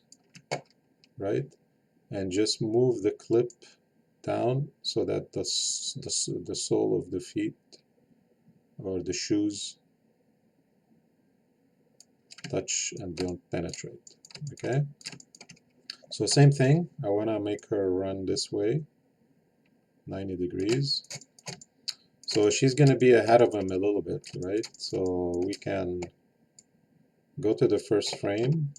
right? And just move the clip down so that the sole of the feet or the shoes touch and don't penetrate. Okay, so same thing, I want to make her run this way 90 degrees, so she's going to be ahead of him a little bit, right? So we can go to the first frame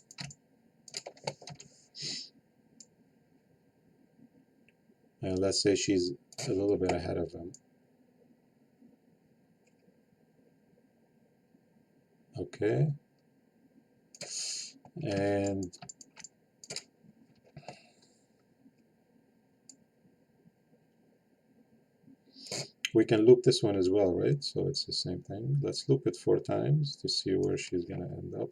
and let's say she's a little bit ahead of him. Okay, and we can loop this one as well, right? So it's the same thing. Let's loop it 4 times to see where she's going to end up.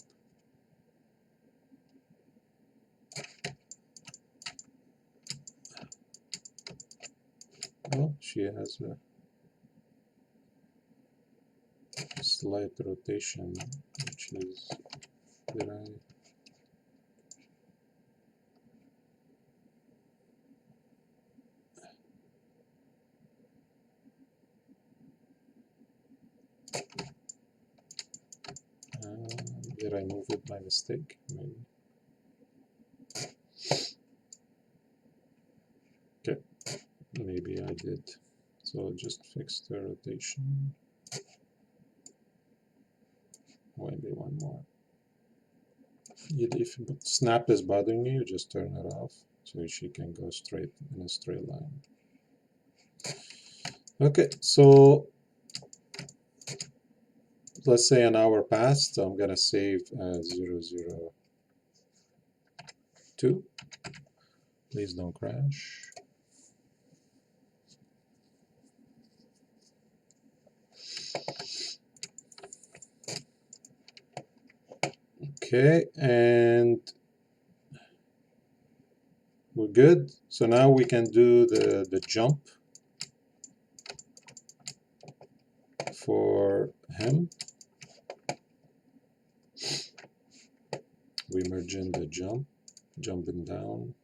Oh, she has a slight rotation, which is, did I? Did I move it by mistake? Maybe. Okay, maybe I did. So just fix the rotation. Maybe one more. If snap is bothering you, just turn it off so she can go straight in a straight line. Okay, so let's say an hour passed. I'm gonna save as 002. Please don't crash. Okay, and we're good. So now we can do the jump for him. We merge in the jump, jumping down.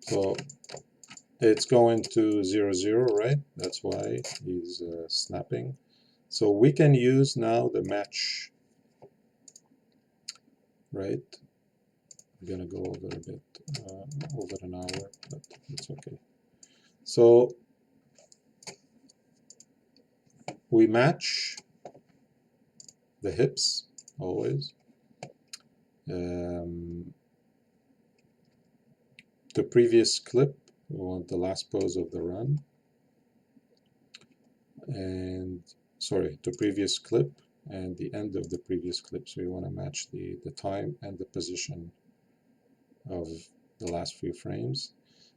So it's going to 0, 0, right? That's why he's snapping. So we can use now the match, right? I'm gonna go over a bit, over an hour, but it's okay. So we match the hips always. The previous clip, we want the last pose of the run. And sorry, the previous clip and the end of the previous clip. So you want to match the time and the position of the last few frames.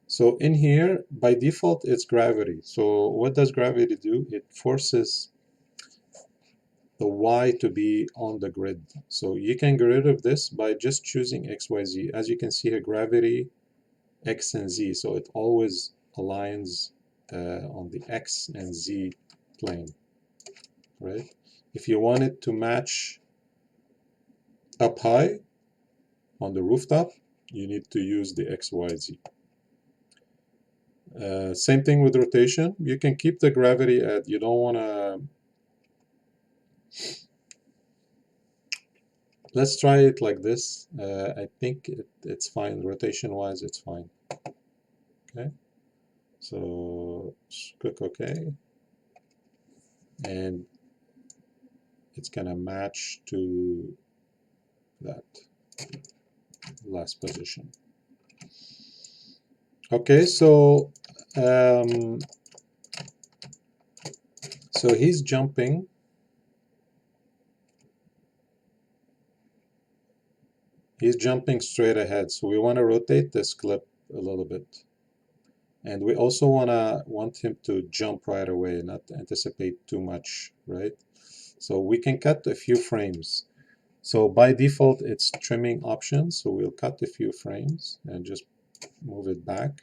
So in here, by default, it's gravity. So what does gravity do? It forces the Y to be on the grid. So you can get rid of this by just choosing X, Y, Z. As you can see here, gravity, X and Z. So it always aligns on the X and Z plane, right? If you want it to match up high on the rooftop, you need to use the X, Y, Z. Same thing with rotation. You can keep the gravity at, you don't want to, let's try it like this. I think it's fine. Rotation wise, it's fine. Okay. So click OK. And it's going to match to that last position. Okay, so so he's jumping. He's jumping straight ahead, so we want to rotate this clip a little bit. And we also want him to jump right away, not anticipate too much, right? So we can cut a few frames. So by default, it's trimming options. So we'll cut a few frames and just move it back.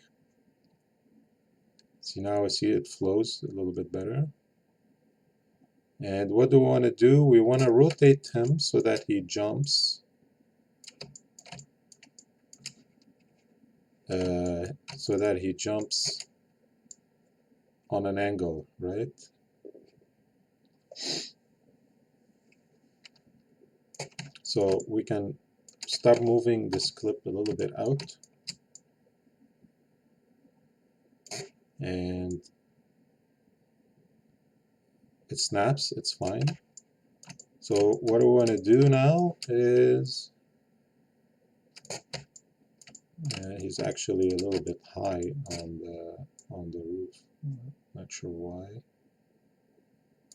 See, now I see it flows a little bit better. And what do we want to do? We want to rotate him so that he jumps. So that he jumps on an angle, right? So we can start moving this clip a little bit out. And it snaps, it's fine. So what we want to do now is, he's actually a little bit high on the roof. Not sure why.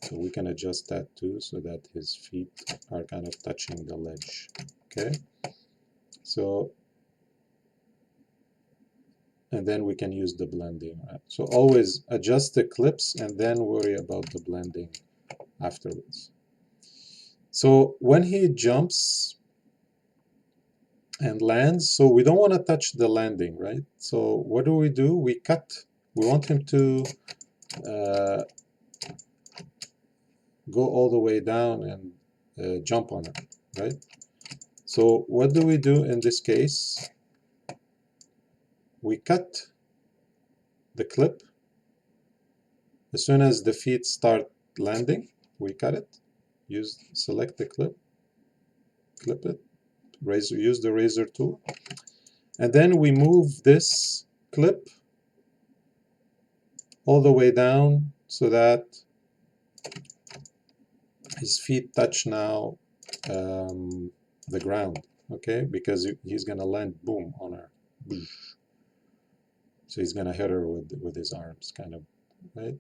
So we can adjust that too, so that his feet are kind of touching the ledge. Okay. So, and then we can use the blending. Right? So always adjust the clips and then worry about the blending afterwards. So when he jumps and lands, so we don't want to touch the landing, right? So what do? We cut. We want him to go all the way down and jump on it, right? So what do we do in this case? We cut the clip. As soon as the feet start landing, we cut it. Select the clip, clip it, use the razor tool, and then we move this clip all the way down so that his feet touch now the ground, okay? Because he's gonna land, boom, on her. So he's gonna hit her with his arms, kind of, right?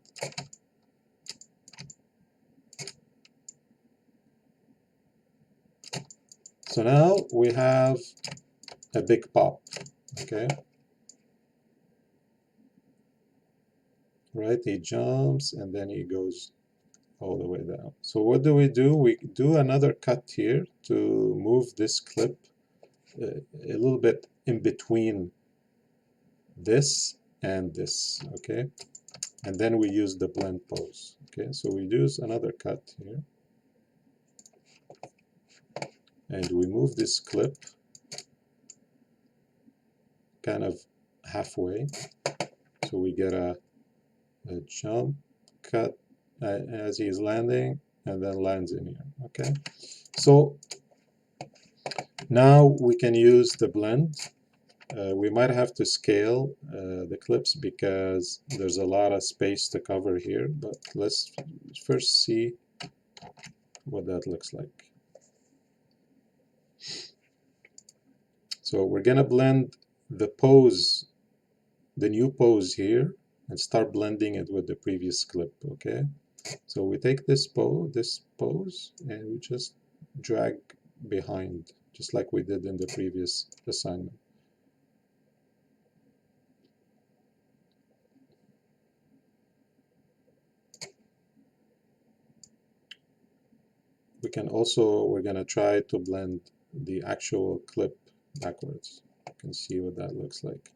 So now we have a big pop, okay? Right, he jumps and then he goes all the way down. So what do? We do another cut here to move this clip a little bit in between this and this, okay? And then we use the blend pose, okay? So we use another cut here. And we move this clip kind of halfway. So we get a jump cut as he's landing and then lands in here, okay? So now we can use the blend. We might have to scale the clips because there's a lot of space to cover here, but let's first see what that looks like. So we're gonna blend the pose, the new pose here, and start blending it with the previous clip, okay? So we take this pose, and we just drag behind, just like we did in the previous assignment. We can also, we're gonna try to blend the actual clip backwards. You can see what that looks like.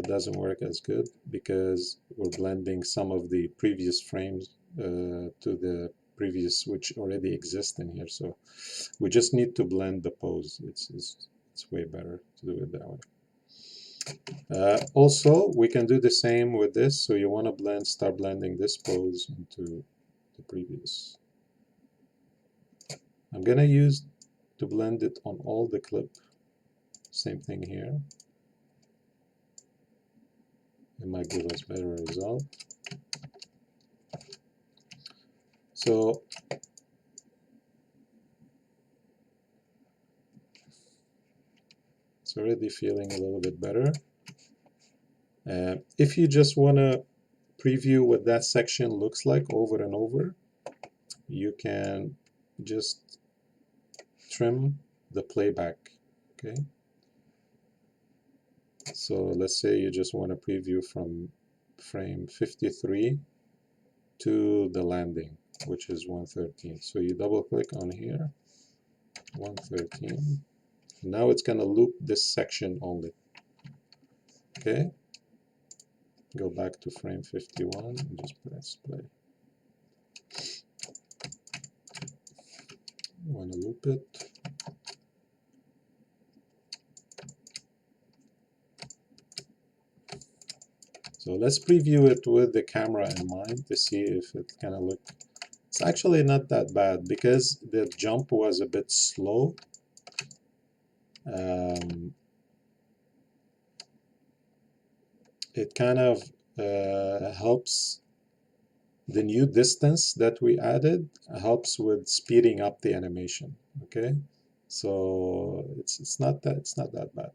Doesn't work as good because we're blending some of the previous frames to the previous, which already exist in here. So we just need to blend the pose. It's way better to do it that way. Also, we can do the same with this. So you want to start blending this pose into the previous. I'm going to use to blend it on all the clip. Same thing here. It might give us better result. So it's already feeling a little bit better. If you just want to preview what that section looks like over and over, you can just trim the playback, okay? So let's say you just want to preview from frame 53 to the landing, which is 113. So you double click on here, 113. Now it's going to loop this section only. Okay, go back to frame 51 and just press play. Want to loop it. So let's preview it with the camera in mind to see if it's gonna look. It's actually not that bad because the jump was a bit slow. It kind of helps. The new distance that we added helps with speeding up the animation. Okay, so it's not that bad.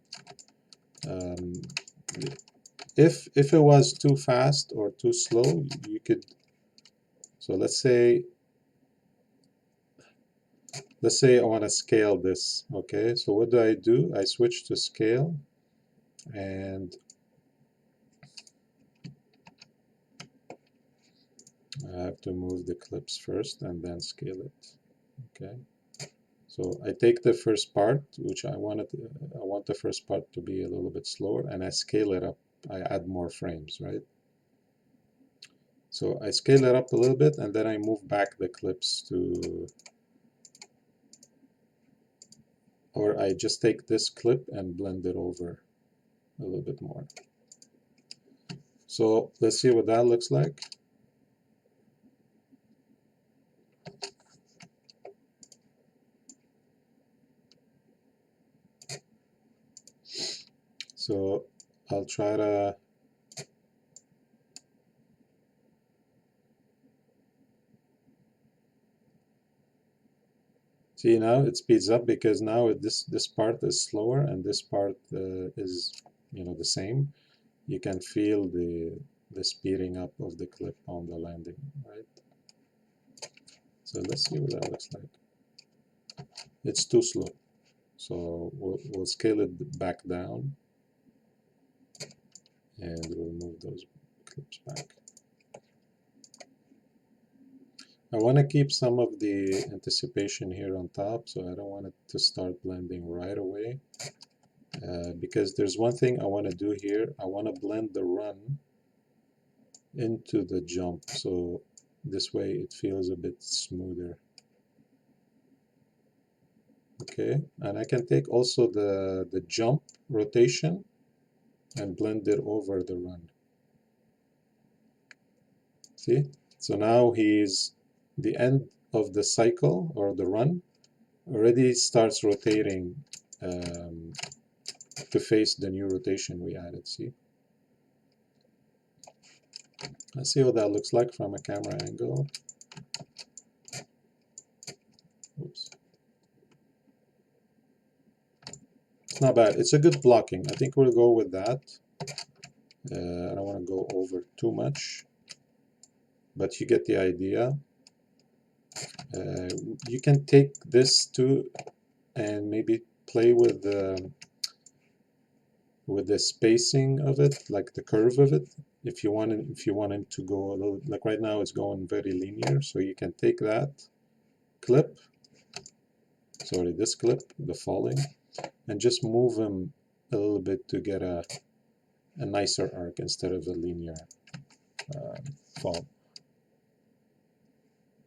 If it was too fast or too slow, you could. So let's say I want to scale this. Okay, so what do? I switch to scale, and I have to move the clips first and then scale it. Okay, so I take the first part, which I want the first part to be a little bit slower, and I scale it up. I add more frames, right? So I scale it up a little bit, and then I move back the clips to, or I just take this clip and blend it over a little bit more. So let's see what that looks like. So I'll try to see now it speeds up because now this part is slower and this part is the same. You can feel the speeding up of the clip on the landing, right? So let's see what that looks like. It's too slow. So we'll scale it back down, and we'll move those clips back. I want to keep some of the anticipation here on top, so I don't want it to start blending right away. Because there's one thing I want to do here. I want to blend the run into the jump, so this way it feels a bit smoother. Okay, and I can take also the jump rotation and blend it over the run. See? So now the end of the cycle or the run already starts rotating to face the new rotation we added. See? Let's see what that looks like from a camera angle. Oops. It's not bad. It's a good blocking. I think we'll go with that. I don't want to go over too much, but you get the idea. You can take this too and maybe play with the spacing of it, like the curve of it. If you want it to go a little, like right now it's going very linear, so you can take that clip, sorry, this clip, the falling, and just move them a little bit to get a nicer arc instead of a linear fall.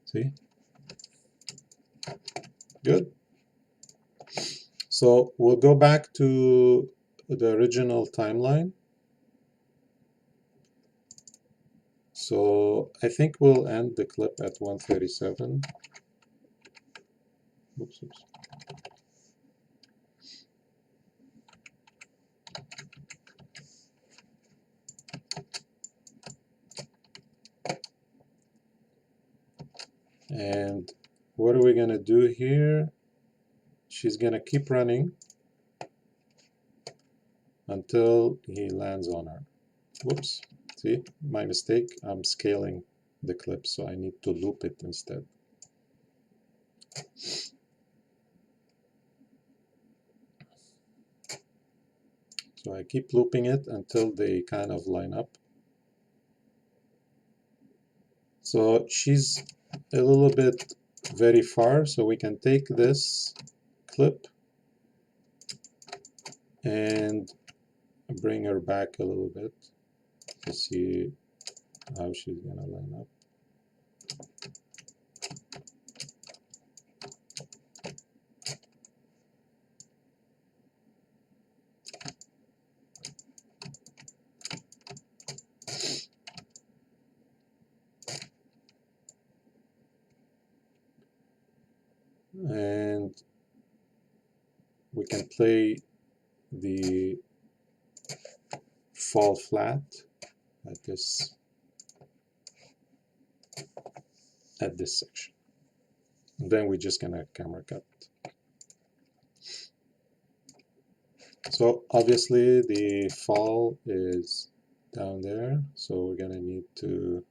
See? Good. So we'll go back to the original timeline. So I think we'll end the clip at 137. Oops, oops. And what are we going to do here? She's going to keep running until he lands on her. Whoops. See, my mistake. I'm scaling the clip, so I need to loop it instead. So I keep looping it until they kind of line up. So she's a little bit very far, so we can take this clip and bring her back a little bit to see how she's going to line up. And we can play the fall flat at this section. And then we're just gonna camera cut. So obviously the fall is down there, so we're gonna need to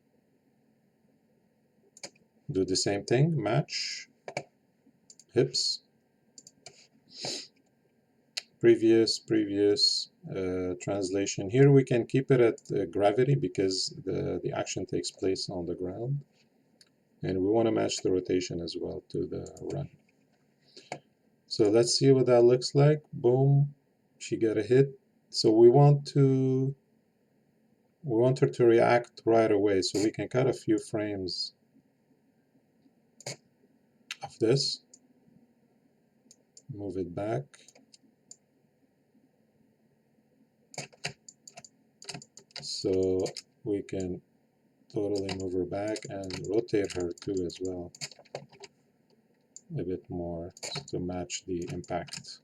do the same thing, match hips, previous translation. Here we can keep it at gravity because the action takes place on the ground, and we want to match the rotation as well to the run. So let's see what that looks like. Boom, she got a hit. So we want her to react right away, so we can cut a few frames of this, move it back. So we can totally move her back and rotate her too as well, a bit more to match the impact.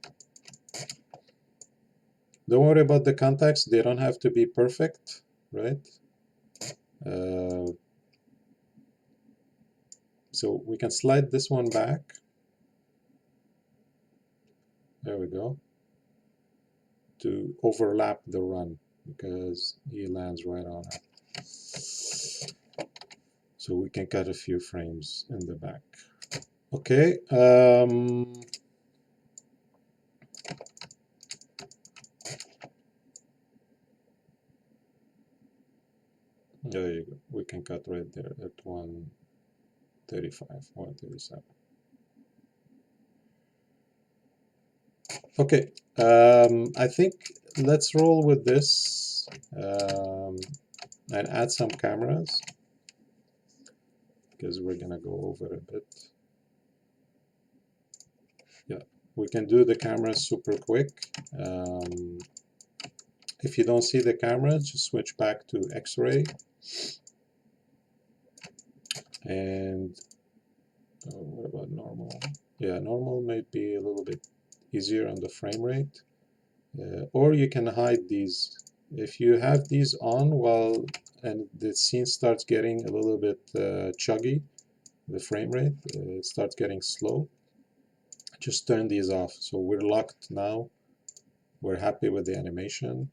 Don't worry about the contacts, they don't have to be perfect, right? So we can slide this one back. There we go. To overlap the run because he lands right on it. So we can cut a few frames in the back. Okay. There you go. We can cut right there at 135, 137. Okay. I think let's roll with this and add some cameras because we're gonna go over a bit. Yeah, we can do the cameras super quick. If you don't see the camera, just switch back to X-ray. And what about normal? Yeah, normal might be a little bit easier on the frame rate. Or you can hide these. If you have these on and the scene starts getting a little bit chuggy, the frame rate starts getting slow, just turn these off. So we're locked now. We're happy with the animation.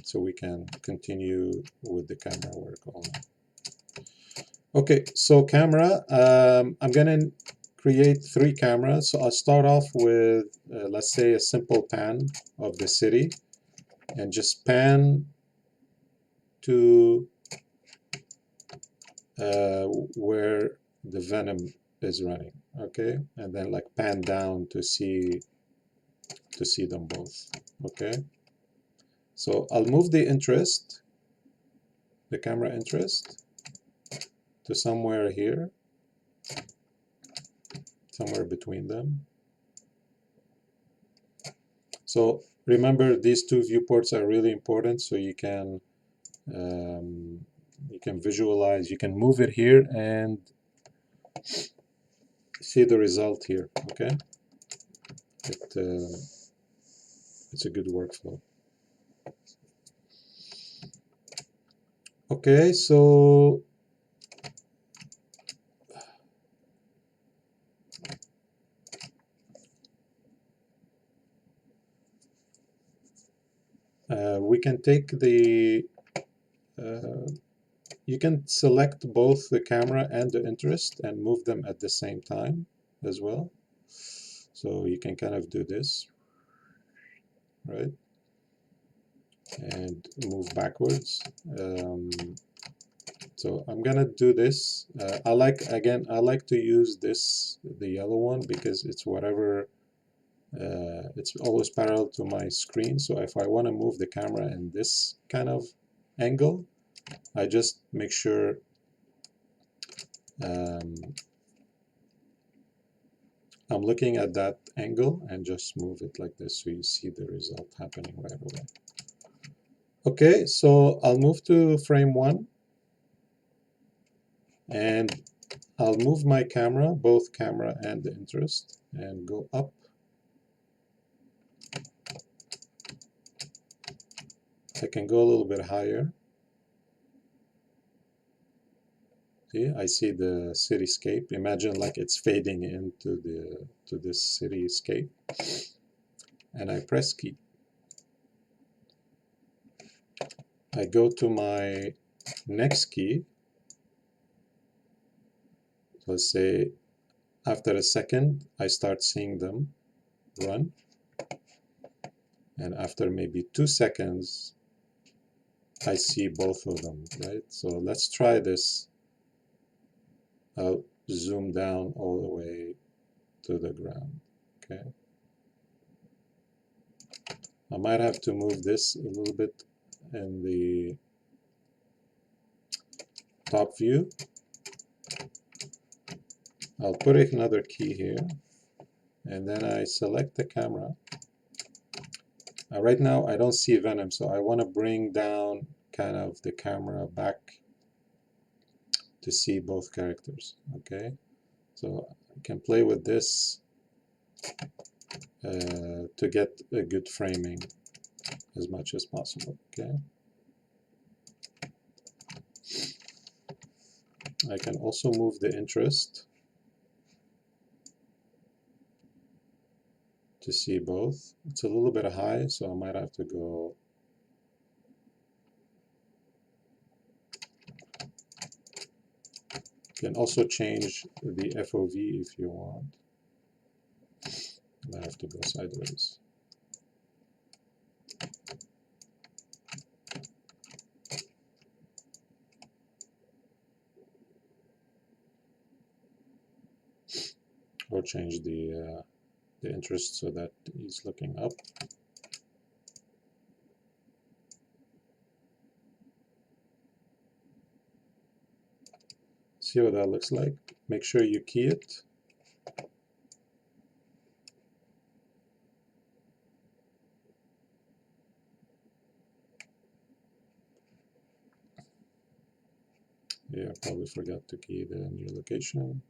So we can continue with the camera work on. Okay, so camera, I'm gonna create 3 cameras. So I'll start off with, let's say, a simple pan of the city and just pan to where the venom is running, okay? And then like pan down to see them both, okay? So I'll move the interest, the camera interest, to somewhere here, somewhere between them. So remember, these 2 viewports are really important, so you can visualize, you can move it here and see the result here, okay? It's a good workflow. Okay, so we can take the you can select both the camera and the interest and move them at the same time as well. So you can kind of do this, right? And move backwards. So I'm gonna do this. I like to use this, the yellow one, because it's whatever, it's always parallel to my screen. So if I want to move the camera in this kind of angle, I just make sure I'm looking at that angle and just move it like this so you see the result happening right away. Okay, so I'll move to frame 1 and I'll move my camera, both camera and the interest, and go up. I can go a little bit higher. See, I see the cityscape. Imagine like it's fading into this cityscape. And I press key. I go to my next key. Let's say after a second, I start seeing them run. And after maybe 2 seconds, I see both of them, right? So let's try this. I'll zoom down all the way to the ground, okay? I might have to move this a little bit in the top view. I'll put another key here, and then I select the camera. Right now, I don't see Venom, so I want to bring down kind of the camera back to see both characters, okay? So I can play with this to get a good framing as much as possible, okay? I can also move the interest to see both. It's a little bit high, so I might have to go You can also change the FOV if you want. I have to go sideways. Or change the interest so that he's looking up. See what that looks like. Make sure you key it. Yeah, probably forgot to key the new location.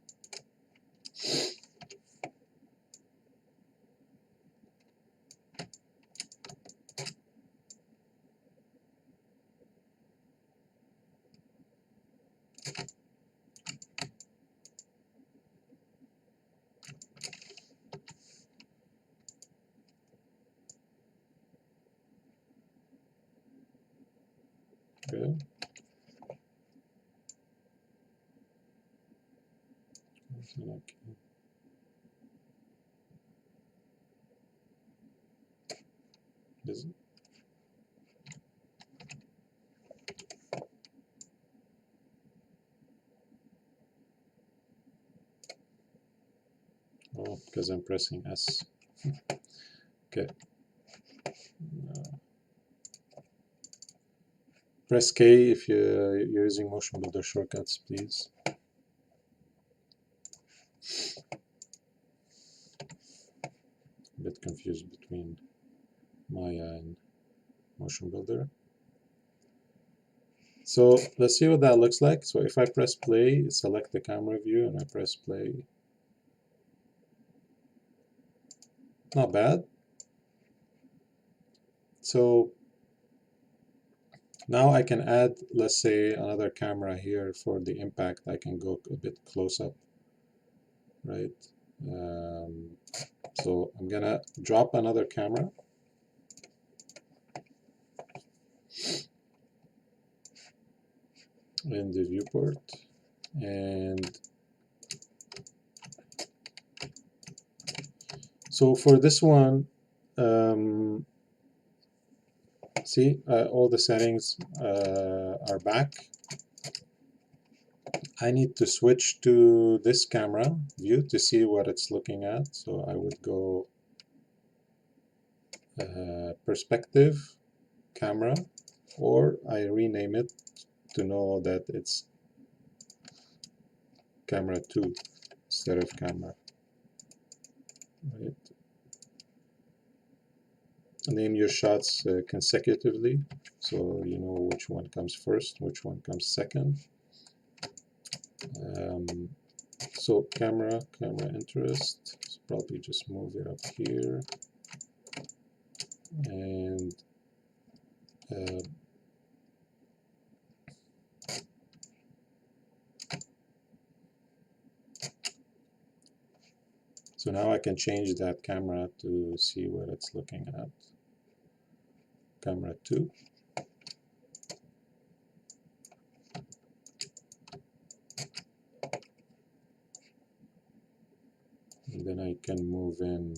Okay. Is it? Oh, because I'm pressing S. Okay. Press K if you're using Motionbuilder shortcuts, please. A bit confused between Maya and Motionbuilder. So let's see what that looks like. So if I press play, select the camera view, and I press play. Not bad. So now I can add, let's say, another camera here for the impact. I can go a bit close up, right? So I'm gonna drop another camera. In the viewport, and so for this one, see, all the settings are back. I need to switch to this camera view to see what it's looking at. So I would go perspective camera, or I rename it to know that it's camera 2 instead of camera. Right. Name your shots consecutively, so you know which one comes first, which one comes second. So camera interest, so probably just move it up here, and so now I can change that camera to see what it's looking at. Camera 2. And then I can move in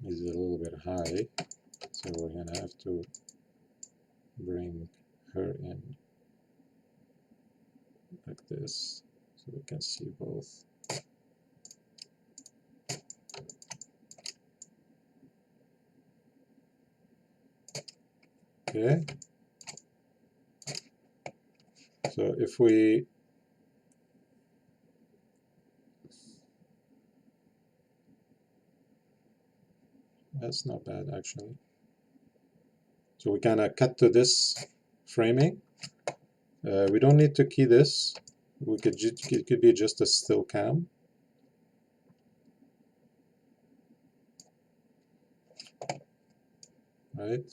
is a little bit high, so we're gonna have to bring her in like this so we can see both. Okay, so if we that's not bad actually. So we kind of cut to this framing. We don't need to key this. We could it could be just a still cam. Right?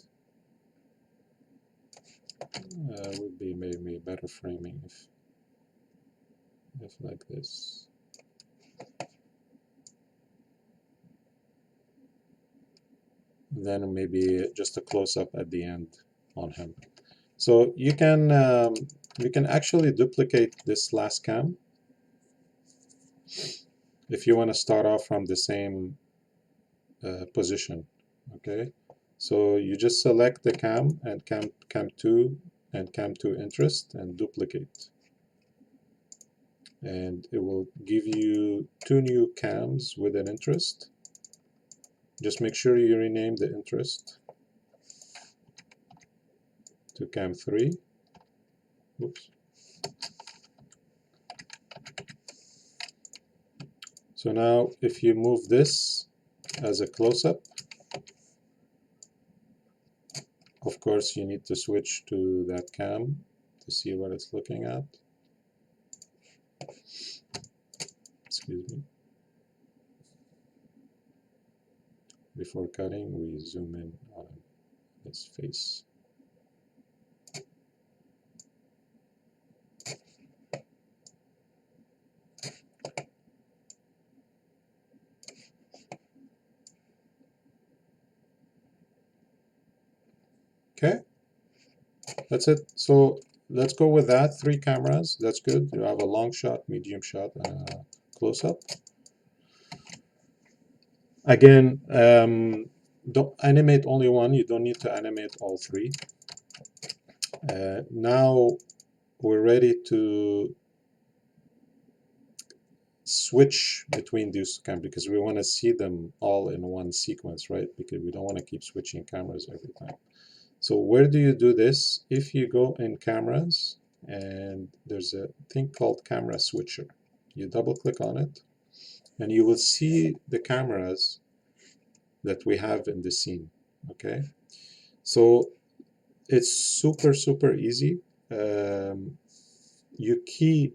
would be maybe better framing if like this. Then maybe just a close-up at the end on him. So you can actually duplicate this last cam if you want to start off from the same position. Okay, so you just select the cam and cam2 and cam2 interest and duplicate, and it will give you 2 new cams with an interest. Just make sure you rename the interest to cam3. Oops. So now if you move this as a close-up, of course you need to switch to that cam to see what it's looking at. Excuse me. Before cutting, we zoom in on his face. Okay, that's it. So let's go with that. 3 cameras, that's good. You have a long shot, medium shot, and a close-up. Again, don't animate only one. You don't need to animate all 3. Now we're ready to switch between these cameras because we want to see them all in one sequence, right? Because we don't want to keep switching cameras every time. So where do you do this? If you go in cameras, and there's a thing called camera switcher. You double click on it, and you will see the cameras that we have in the scene. Okay, so it's super easy. You key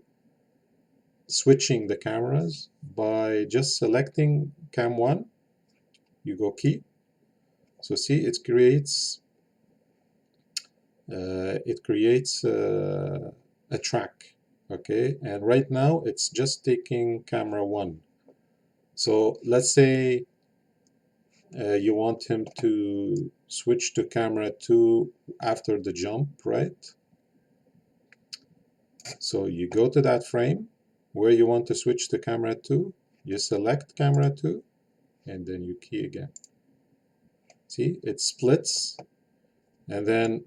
switching the cameras by just selecting cam 1. You go key. So see, it creates a track. Okay, and right now it's just taking camera 1. So let's say you want him to switch to camera 2 after the jump, right? So you go to that frame where you want to switch to camera 2, you select camera 2, and then you key again. See, it splits, and then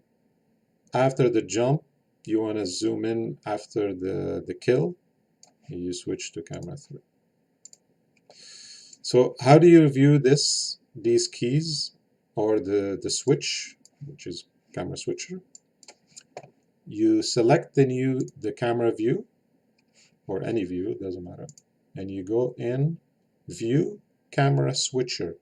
after the jump, you want to zoom in after the kill, and you switch to camera 3. So how do you view these keys, or the switch, which is camera switcher? You select the camera view, or any view, doesn't matter, and you go in view camera switcher.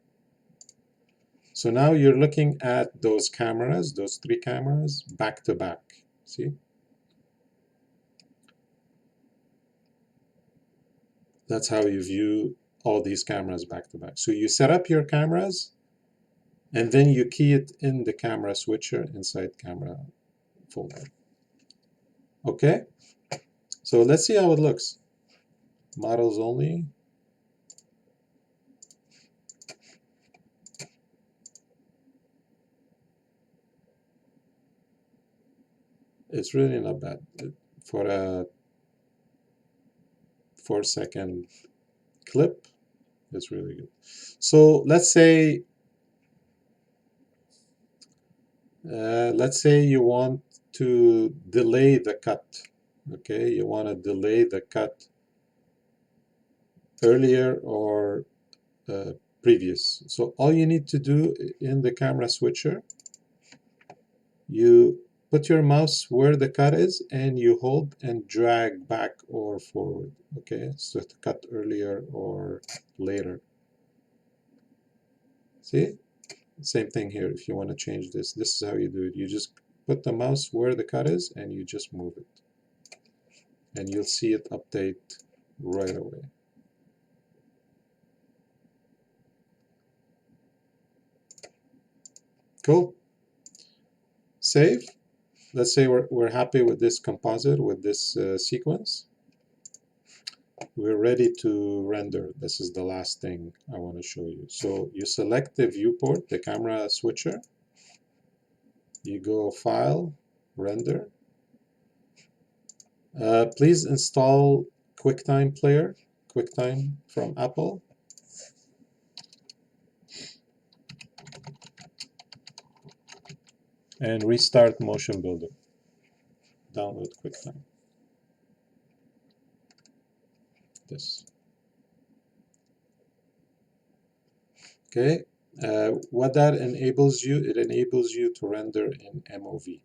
So now you're looking at those cameras, those 3 cameras, back to back. See? That's how you view all these cameras back to back. So you set up your cameras, and then you key it in the camera switcher inside camera folder. Okay? So let's see how it looks. Models only. It's really not bad. For a 4-second clip, it's really good. So let's say you want to delay the cut. Okay, you want to delay the cut earlier or previous. So all you need to do in the camera switcher, you put your mouse where the cut is, and you hold and drag back or forward. Okay, so to cut earlier or later. See? Same thing here. If you want to change this, this is how you do it. You just put the mouse where the cut is, and you just move it. And you'll see it update right away. Cool. Save. let's say we're happy with this composite, with this sequence. We're ready to render. This is the last thing I want to show you. So you select the viewport, the camera switcher. You go File, Render. Please install QuickTime Player, QuickTime from Apple. And restart Motionbuilder. Download QuickTime. This. Okay. What that enables you, it enables you to render in MOV.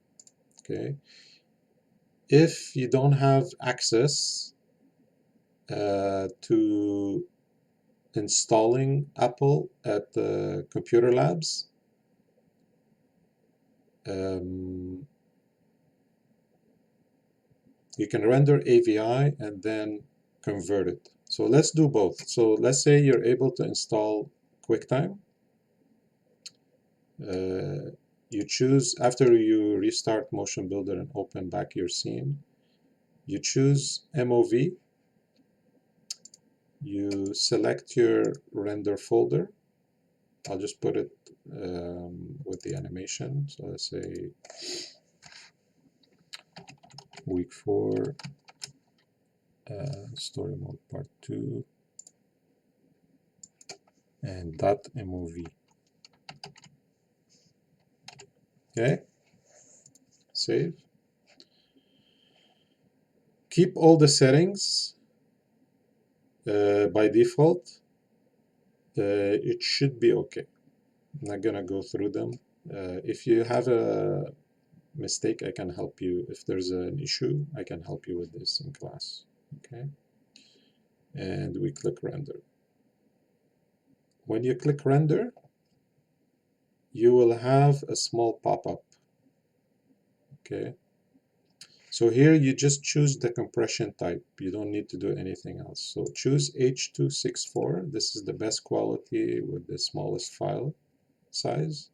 Okay. If you don't have access to installing Apple at the computer labs, you can render AVI and then convert it. So let's do both. So let's say you're able to install QuickTime. You choose, after you restart Motionbuilder and open back your scene, you choose MOV. You select your render folder. I'll just put it with the animation. So let's say week 4, story mode part 2, and .mov. Okay, save. Keep all the settings by default. It should be okay. I'm not gonna go through them. If you have a mistake, I can help you. If there's an issue, I can help you with this in class. Okay, and we click render. When you click render, you will have a small pop-up. Okay, so here you just choose the compression type. You don't need to do anything else. So choose H.264. This is the best quality with the smallest file size,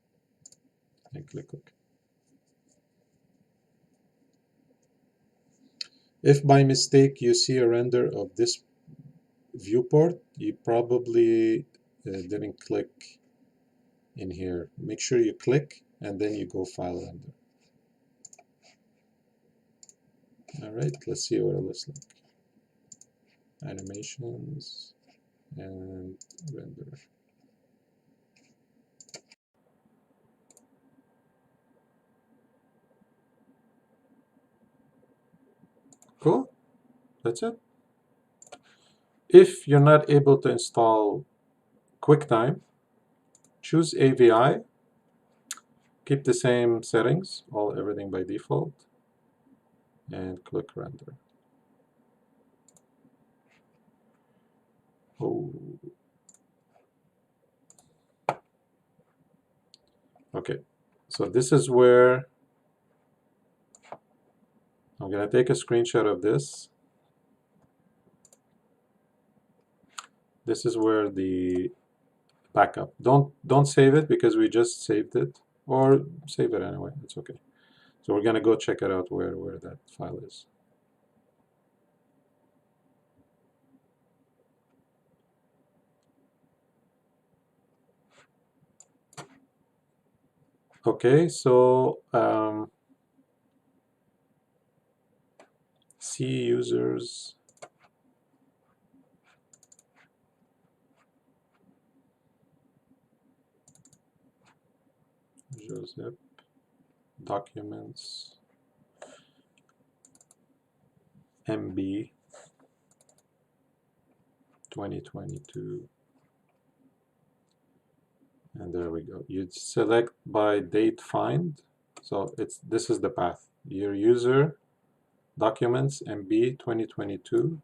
and click OK. If by mistake you see a render of this viewport, you probably didn't click in here. Make sure you click and then you go File, Render. All right, let's see what it looks like. Animations and render. Cool, that's it. If you're not able to install QuickTime, choose AVI, keep the same settings, everything by default, and click render. Oh. Okay, so this is where I'm going to take a screenshot of this. This is where the backup. Don't save it because we just saved it, or save it anyway. It's okay. So we're going to go check it out where that file is. Okay, so C users. Joseph, documents, MB 2022, and there we go. You select by date find, so this is the path. Your user, documents, MB 2022.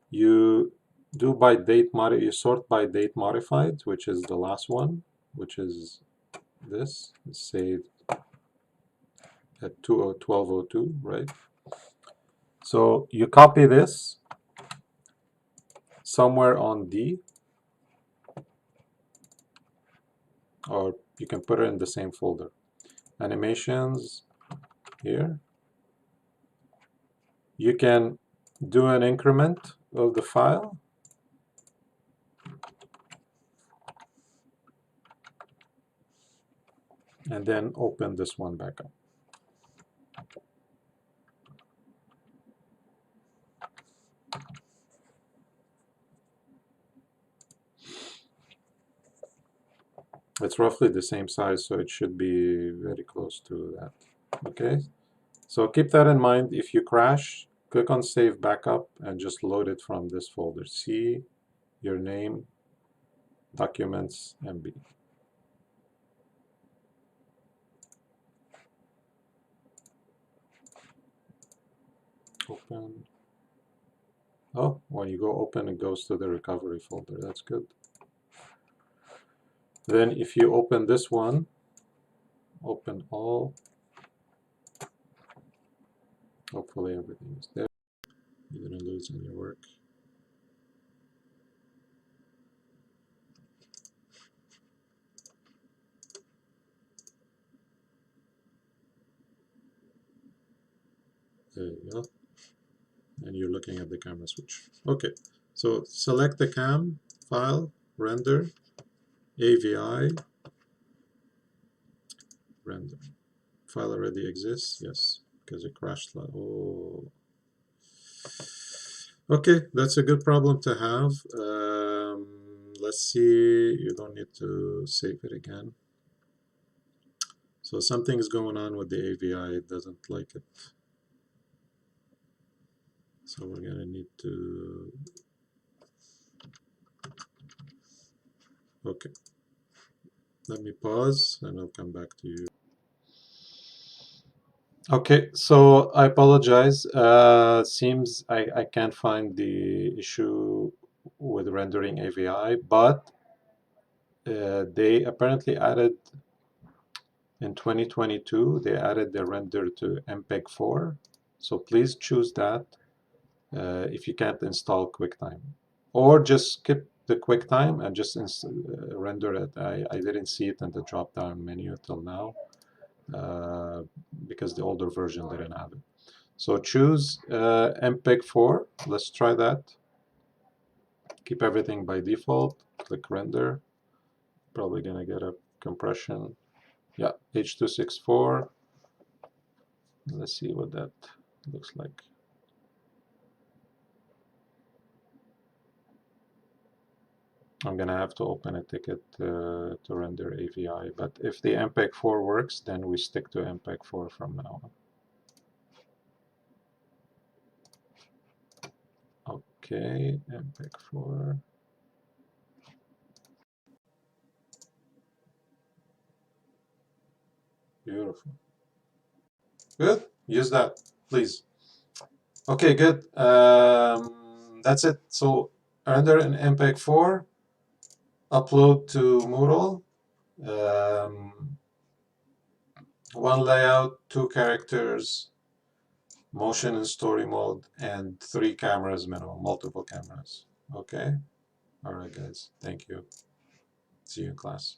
You do by date you sort by date modified, which is the last one, which is this. It's saved at 12:02, right? So you copy this somewhere on D, or you can put it in the same folder. Animations, here. You can do an increment of the file, and then open this one back up. It's roughly the same size, so it should be very close to that. Okay, so keep that in mind. If you crash, click on Save Backup and just load it from this folder. C, your name, Documents, MB. Open. Oh, when you go open, it goes to the recovery folder. That's good. Then if you open this one, open all. Hopefully everything is there. You're going to lose any work. There you go. And you're looking at the camera switch. Okay, so select the cam, file, render, AVI, render. File already exists, yes, because it crashed. Oh. Okay, that's a good problem to have. Let's see, you don't need to save it again. So something's going on with the AVI, it doesn't like it. So we're gonna need to, okay. Let me pause and I'll come back to you. Okay, so I apologize. Seems I can't find the issue with rendering AVI, but they apparently added in 2022, they added the render to MPEG-4. So please choose that if you can't install QuickTime. Or just skip the QuickTime and just render it. I didn't see it in the drop-down menu till now because the older version didn't have it. So choose MPEG-4. Let's try that. Keep everything by default. Click render. Probably gonna get a compression. Yeah, H.264. Let's see what that looks like. I'm gonna have to open a ticket to render AVI, but if the MPEG-4 works, then we stick to MPEG-4 from now on. Okay, MPEG-4. Beautiful. Good. Use that, please. Okay, good. That's it. So render in MPEG-4, upload to Moodle. One layout, 2 characters, motion and story mode, and 3 cameras minimum, multiple cameras. Okay? All right, guys. Thank you. See you in class.